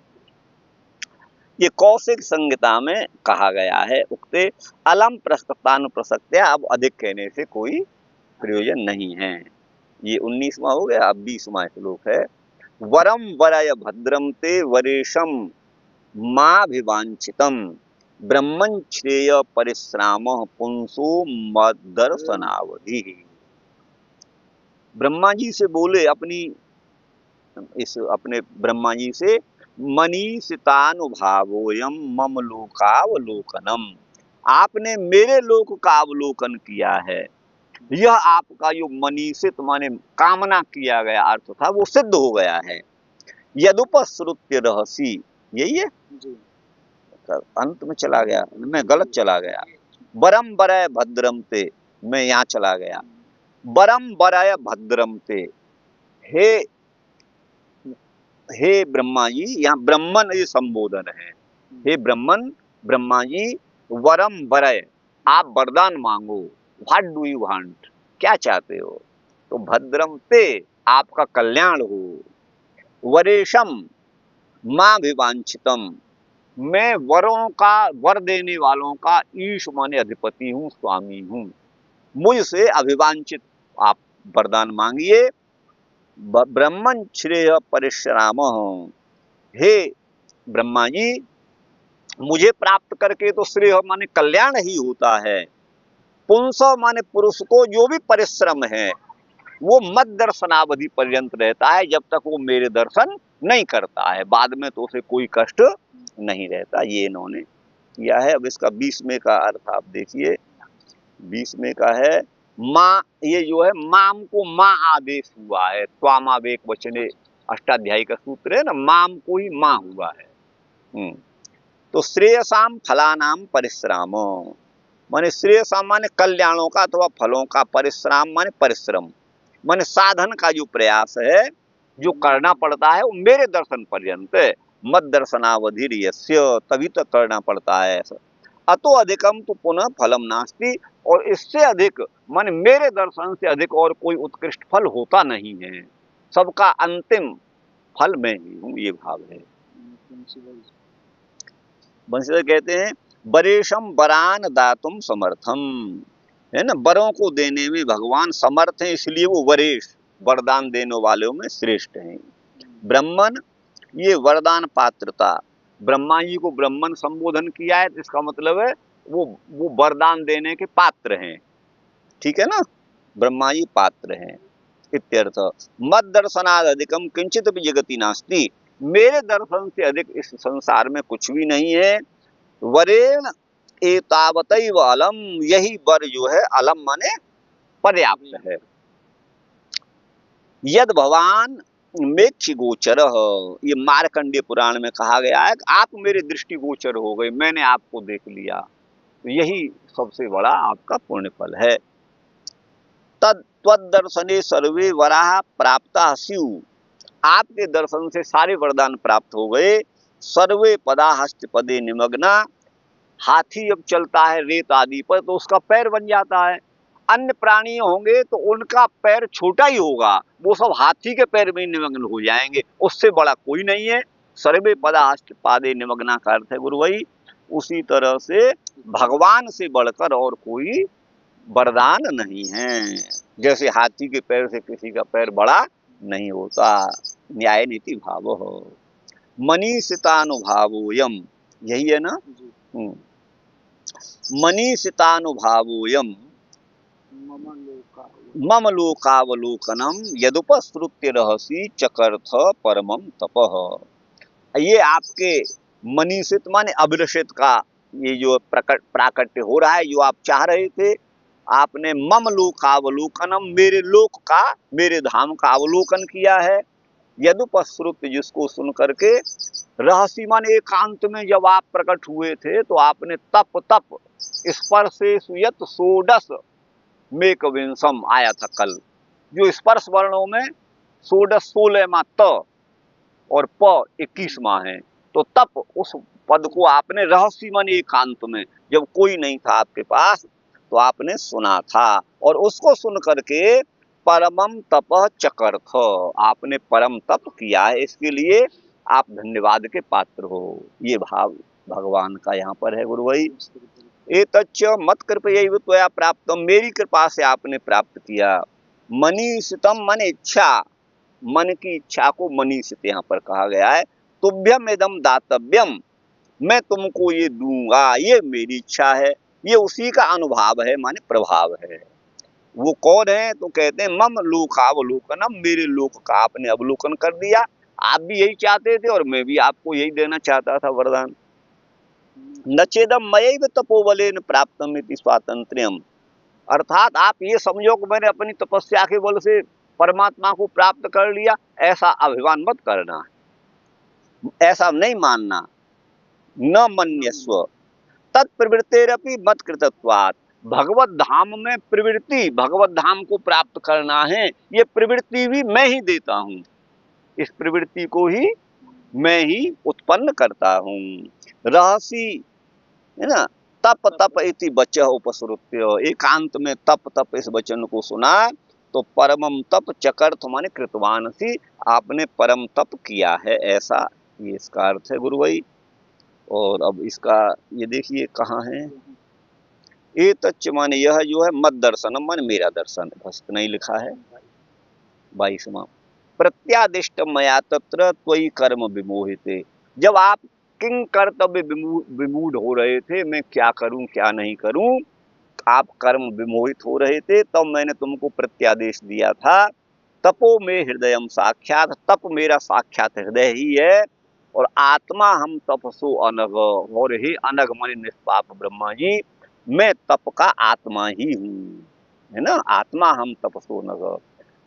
ये कौशिक संहिता में कहा गया है, उक्ते अलम प्रसक्तानुप्रसक्त्या, अब अधिक कहने से कोई प्रयोजन नहीं है। ये 19वां हो गया। अब 20वां श्लोक है, वरम वरय भद्रम ते वरेशम माभिवांछितम ब्रह्मं श्रेय परिश्रामः पुंसो मद्दर्शनावधि। ब्रह्मा जी से बोले, अपने ब्रह्मा जी से, मनीषितानुभावोयम मम लोकावलोकनम, आपने मेरे लोक का अवलोकन किया है। यह आपका जो मनीषित माने कामना किया गया अर्थ था वो सिद्ध हो गया है। यदुपश्रुत्य रहसी, यही है जी। अंत में चला गया, मैं गलत चला गया। बरम बरय भद्रम ते, मैं यहाँ चला गया। बरम बरय भद्रम ते, हे ब्रह्मा जी, यहाँ ब्रह्मन ये संबोधन है। हे ब्रह्मन, ब्रह्मा जी, वरम वरय, आप वरदान मांगो। व्हाट डू यू वांट, क्या चाहते हो? तो भद्रम ते, आपका कल्याण हो। वरेशम मां विवांछितम, मैं वरों का, वर देने वालों का ईश माने अधिपति हूँ, स्वामी हूँ। मुझसे अभिवांछित आप वरदान मांगिए। ब्रह्मन श्रेय परिश्राम, हे ब्रह्मा जी, मुझे प्राप्त करके तो श्रेय माने कल्याण ही होता है। पुंस माने पुरुष को जो भी परिश्रम है वो मत दर्शनावधि पर्यंत रहता है, जब तक वो मेरे दर्शन नहीं करता है, बाद में तो उसे कोई कष्ट नहीं रहता। ये इन्होंने किया है। अब इसका 20वें का अर्थ आप देखिए। 20वें का है, माँ, ये जो है माम को माँ आदेश हुआ है, त्वामावेक वचने, अष्टाध्यायी का सूत्र है ना, माम को ही माँ हुआ है। तो श्रेयसाम फलानाम परिश्राम, माने श्रेयसाम माने कल्याणों का अथवा फलों का, परिश्राम माने परिश्रम, माने साधन का जो प्रयास है, जो करना पड़ता है वो मेरे दर्शन पर्यंत, मत दर्शनावधि यस्य, तभी तक करना पड़ता है। अतो अधिकम तो पुनः फलम नास्ति, और इससे अधिक माने मेरे दर्शन से अधिक और कोई उत्कृष्ट फल होता नहीं है, सबका अंतिम फल मैं ही हूँ, ये भाव है। बंशीधर कहते हैं बरेशम वरान दातुम समर्थम, है ना, वरों को देने में भगवान समर्थ हैं, इसलिए वो वरेश वरदान देने वालों में श्रेष्ठ हैं। ब्रह्मन, ये वरदान पात्रता, ब्रह्मा जी को ब्रह्मन संबोधन किया है, इसका मतलब है वो वरदान देने के पात्र हैं, ठीक है ना, ब्रह्मा जी पात्र हैं इत्यर्थ। मद दर्शनाद अधिकम किंचित भी जगति नास्ति, मेरे दर्शन से अधिक इस संसार में कुछ भी नहीं है। वरेण एतावतैव अलम, यही वर जो है, अलम माने पर्याप्त है। यद भवान मेक्ष गोचर, ये मार्कंडेय पुराण में कहा गया है कि आप मेरे दृष्टि गोचर हो गए, मैंने आपको देख लिया, तो यही सबसे बड़ा आपका पुण्य फल है। तद्दर्शने सर्वे वराह प्राप्ता स्यु, आपके दर्शन से सारे वरदान प्राप्त हो गए। सर्वे पदा हस्त पदे निमग्ना, हाथी जब चलता है रेत आदि पर तो उसका पैर बन जाता है, अन्य प्राणी होंगे तो उनका पैर छोटा ही होगा, वो सब हाथी के पैर में निमग्न हो जाएंगे, उससे बड़ा कोई नहीं है। सर्वे पदा हस्त पादे निमग्ना का अर्थ है गुरु भाई, उसी तरह से भगवान से बढ़कर और कोई वरदान नहीं है, जैसे हाथी के पैर से किसी का पैर बड़ा नहीं होता। न्याय नीति भाव हो, मनीषितानुभावोयम, यही है ना, मनीषितानुभावोयम मम लोकावलोकनम यदुपश्रुत्य रहसी चकर्थ परमम तपः। ये आपके मनीषित माने अभिलषित का ये जो प्राकट्य हो रहा है, जो आप चाह रहे थे, आपने मम लोकावलोकनम, मेरे लोक का, मेरे धाम का अवलोकन किया है। यदुपश्रुत, जिसको सुन करके, रहस्य माने एकांत में जब आप प्रकट हुए थे तो आपने तप तप स्पर्शे सुयत सोडस मेकविंसम आया था कल, जो स्पर्श वर्णों में सोडस 16वां त और प 21वां है, तो तप उस पद को आपने रहस्य माने एकांत में, जब कोई नहीं था आपके पास, तो आपने सुना था, और उसको सुन करके परमम तप चकर्थ, आपने परम तप किया है, इसके लिए आप धन्यवाद के पात्र हो। ये भाव भगवान का यहाँ पर है गुरु भाई। एतच्च मत कृपयैव त्वया प्राप्तम, मेरी कृपा से आपने प्राप्त किया। मनीषितम मन इच्छा, मन की इच्छा को मनीषित यहाँ पर कहा गया है। तुभ्यम इदम दातव्यम, मैं तुमको ये दूंगा, ये मेरी इच्छा है, ये उसी का अनुभाव है माने प्रभाव है। वो कौन है, तो कहते हैं मम लोकावलोकनम, मेरे लोक का आपने अवलोकन कर दिया। आप भी यही चाहते थे और मैं भी आपको यही देना चाहता था वरदान। नचेदम मयैव तपोबलेन प्राप्तम इति स्वातंत्र्यम, अर्थात आप ये समझो कि मैंने अपनी तपस्या के बल से परमात्मा को प्राप्त कर लिया, ऐसा अभिमान मत करना, ऐसा नहीं मानना। न मन्यस्व तत्प्रवृत्तेरपि मत कृतत्वात्, भगवत धाम में प्रवृत्ति, भगवत धाम को प्राप्त करना है, ये प्रवृत्ति भी मैं ही देता हूँ, इस प्रवृत्ति को ही मैं ही उत्पन्न करता हूँ। रहसी, है ना, तप तप इति बचः उपसृत्य, एकांत में तप तप इस वचन को सुना तो परमम तप चकर्थ माने कृतवानसी, आपने परम तप किया है, ऐसा ये इसका अर्थ है गुरु भाई। और अब इसका ये देखिए कहाँ है, ए तच्च माने यह जो है, मद दर्शनम माने मेरा दर्शन, बस इतना ही लिखा है। 22वां, प्रत्यादिष्ट मया तत्र त्वयि कर्म विमोहिते, जब आप किंग कर्तव्य विमूढ़ हो रहे थे, मैं क्या करूं क्या नहीं करूं, आप कर्म विमोहित हो रहे थे, तब मैंने तुमको प्रत्यादेश दिया था। तपो में हृदयम साक्षात, तप मेरा साक्षात हृदय ही है, और आत्मा हम तपसो अनग, और हे अनग माने निष्पाप ब्रह्मा जी, मैं तप का आत्मा ही हूँ, है ना, आत्मा हम तपसो नग।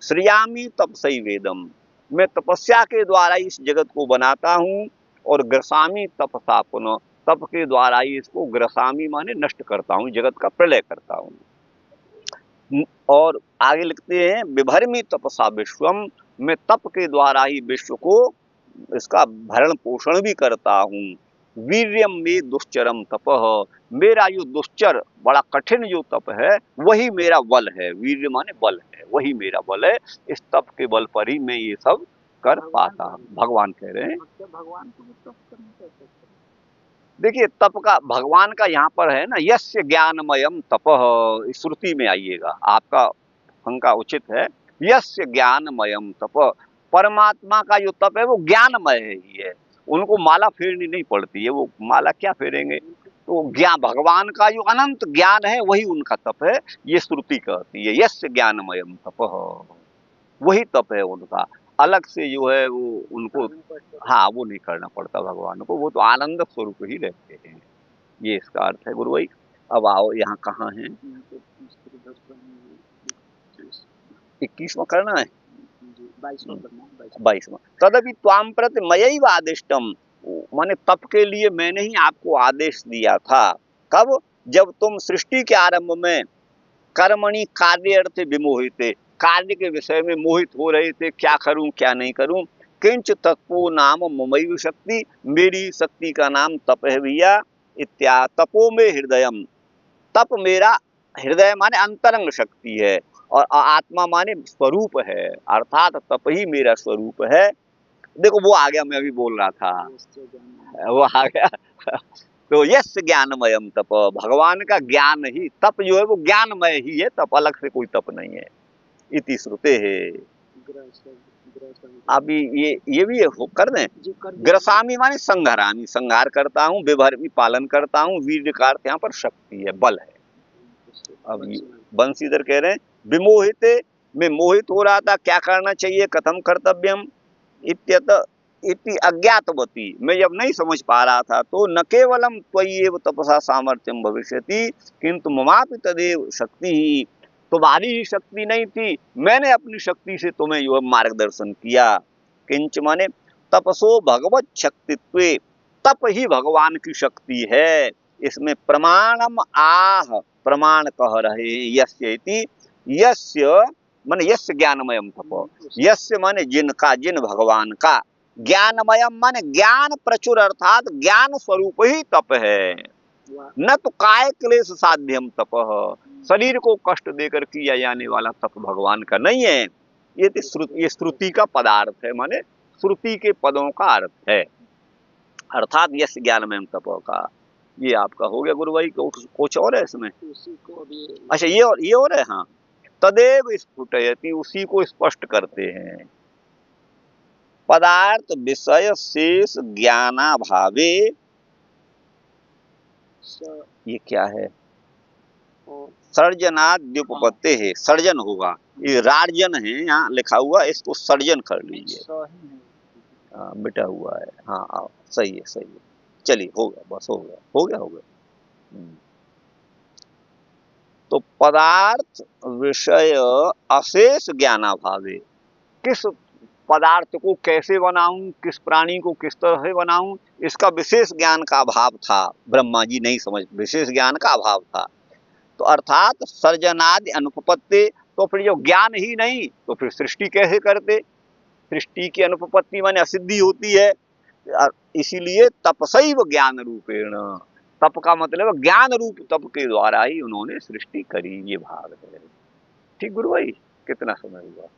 श्रियामी तपसई वेदम, मैं तपस्या के द्वारा इस जगत को बनाता हूँ, और ग्रसामी तपसा पुनः, तप के द्वारा ही इसको, ग्रसामी माने नष्ट करता हूँ, जगत का प्रलय करता हूँ। और आगे लिखते हैं विभर्मी तपसा विश्वम, मैं तप के द्वारा ही विश्व को, इसका भरण पोषण भी करता हूँ। वीर्यम में दुश्चरम तपः, मेरा जो दुश्चर बड़ा कठिन जो तप है वही मेरा बल है। वीर्य माने बल है, वही मेरा बल है। इस तप के बल पर ही मैं ये सब कर पाता हूँ, भगवान कह रहे हैं। भगवान को तप करना कैसे? देखिए तप का भगवान का यहाँ पर है ना, यस्य ज्ञानमयम तपः, श्रुति में आइएगा, आपका शंका उचित है। यस्य ज्ञानमयम तप, परमात्मा का जो तप है वो ज्ञानमय ही है, उनको माला फेरनी नहीं पड़ती है, वो माला क्या फेरेंगे। तो ज्ञान, भगवान का जो अनंत ज्ञान है वही उनका तप है, ये श्रुति कहती है। यस्य ज्ञानमयम तपः, वही तप है उनका, अलग से जो है वो उनको, हाँ वो नहीं करना पड़ता भगवान को, वो तो आनंद स्वरूप ही रहते हैं। ये इसका अर्थ है गुरु भाई। अब आओ यहाँ कहाँ है, 21वां करना है, 22वां। तदपि त्वाम प्रति मयैव आदिष्टम, माने तप के लिए मैंने ही आपको आदेश दिया था। कब? जब तुम सृष्टि के आरंभ में कर्मणि कार्य अर्थ विमोहित, कार्य के विषय में मोहित हो रहे थे, क्या करूं क्या नहीं करूं। किंच तत्वो नाम ममैव शक्ति, मेरी शक्ति का नाम तप है भैया। इत्या तपो में हृदयम, तप मेरा, हृदय माने अंतरंग शक्ति है, और आत्मा माने स्वरूप है, अर्थात तप ही मेरा स्वरूप है। देखो वो आ गया, मैं अभी बोल रहा था, वो आ गया। तो यस ज्ञानमयम तप, भगवान का ज्ञान ही, तप जो है वो ज्ञानमय ही है, तप अलग से कोई तप नहीं है। इति श्रुते है। अभी ये भी कर दें, ग्रसामी माने संघरामी, संहार करता हूँ, विभर्मी पालन करता हूँ, वीर्य का अर्थ यहाँ पर शक्ति है, बल है। अब बंशीधर कह रहे हैं विमोहित, मैं मोहित हो रहा था, क्या करना चाहिए, कथम कर्तव्यम इत्यत इति अज्ञातवती, मैं जब नहीं समझ पा रहा था तो न केवलम त्वय्येव तपसा सामर्थ्यम भविष्यति किंतु ममापि तदेव शक्ति ही, तुम्हारी ही शक्ति नहीं थी, मैंने अपनी शक्ति से तुम्हें जो मार्गदर्शन किया। किंच माने तपसो भगवत शक्तित्वे, तप ही भगवान की शक्ति है। इसमें प्रमाणम आह, प्रमाण कह रहे यस्य इति, यस्य माने यस्य ज्ञानमयम तप, यस्य माने जिनका, जिन भगवान का, ज्ञानमयम माने ज्ञान प्रचुर, अर्थात ज्ञान स्वरूप ही तप है। न तो काय क्लेश साध्यम तप, शरीर को कष्ट देकर किया जाने वाला तप भगवान का नहीं है। ये श्रुति का पदार्थ है, माने श्रुति के पदों का अर्थ है, अर्थात यश ज्ञानमयम तप का। ये आपका हो गया गुरु भाई, कुछ और है इसमें? अच्छा ये और है, हाँ। तदेव स्फुटयति, उसी को स्पष्ट करते हैं। पदार्थ विषय शेष ज्ञानाभावे, ये क्या है, सर्जनाद्युपपत्ति है, सर्जन होगा, ये रार्जन है यहाँ लिखा हुआ, इसको सर्जन कर लीजिए, मिटा हुआ है, हाँ सही है सही है। चलिए हो गया, बस हो गया हो गया हो गया। तो पदार्थ विषय अशेष ज्ञानाभावे, किस पदार्थ को कैसे बनाऊं, किस प्राणी को किस तरह से बनाऊं, इसका विशेष ज्ञान का अभाव था, ब्रह्मा जी नहीं समझ, विशेष ज्ञान का अभाव था। तो अर्थात सर्जनादि अनुपपत्ति, तो फिर जो ज्ञान ही नहीं तो फिर सृष्टि कैसे करते, सृष्टि की अनुपपत्ति माने असिद्धि होती है। इसीलिए तपसैव ज्ञान रूपेण, तप का मतलब ज्ञान रूप तप के द्वारा ही उन्होंने सृष्टि करी, ये भाव है। ठीक गुरु भाई, कितना समय हुआ?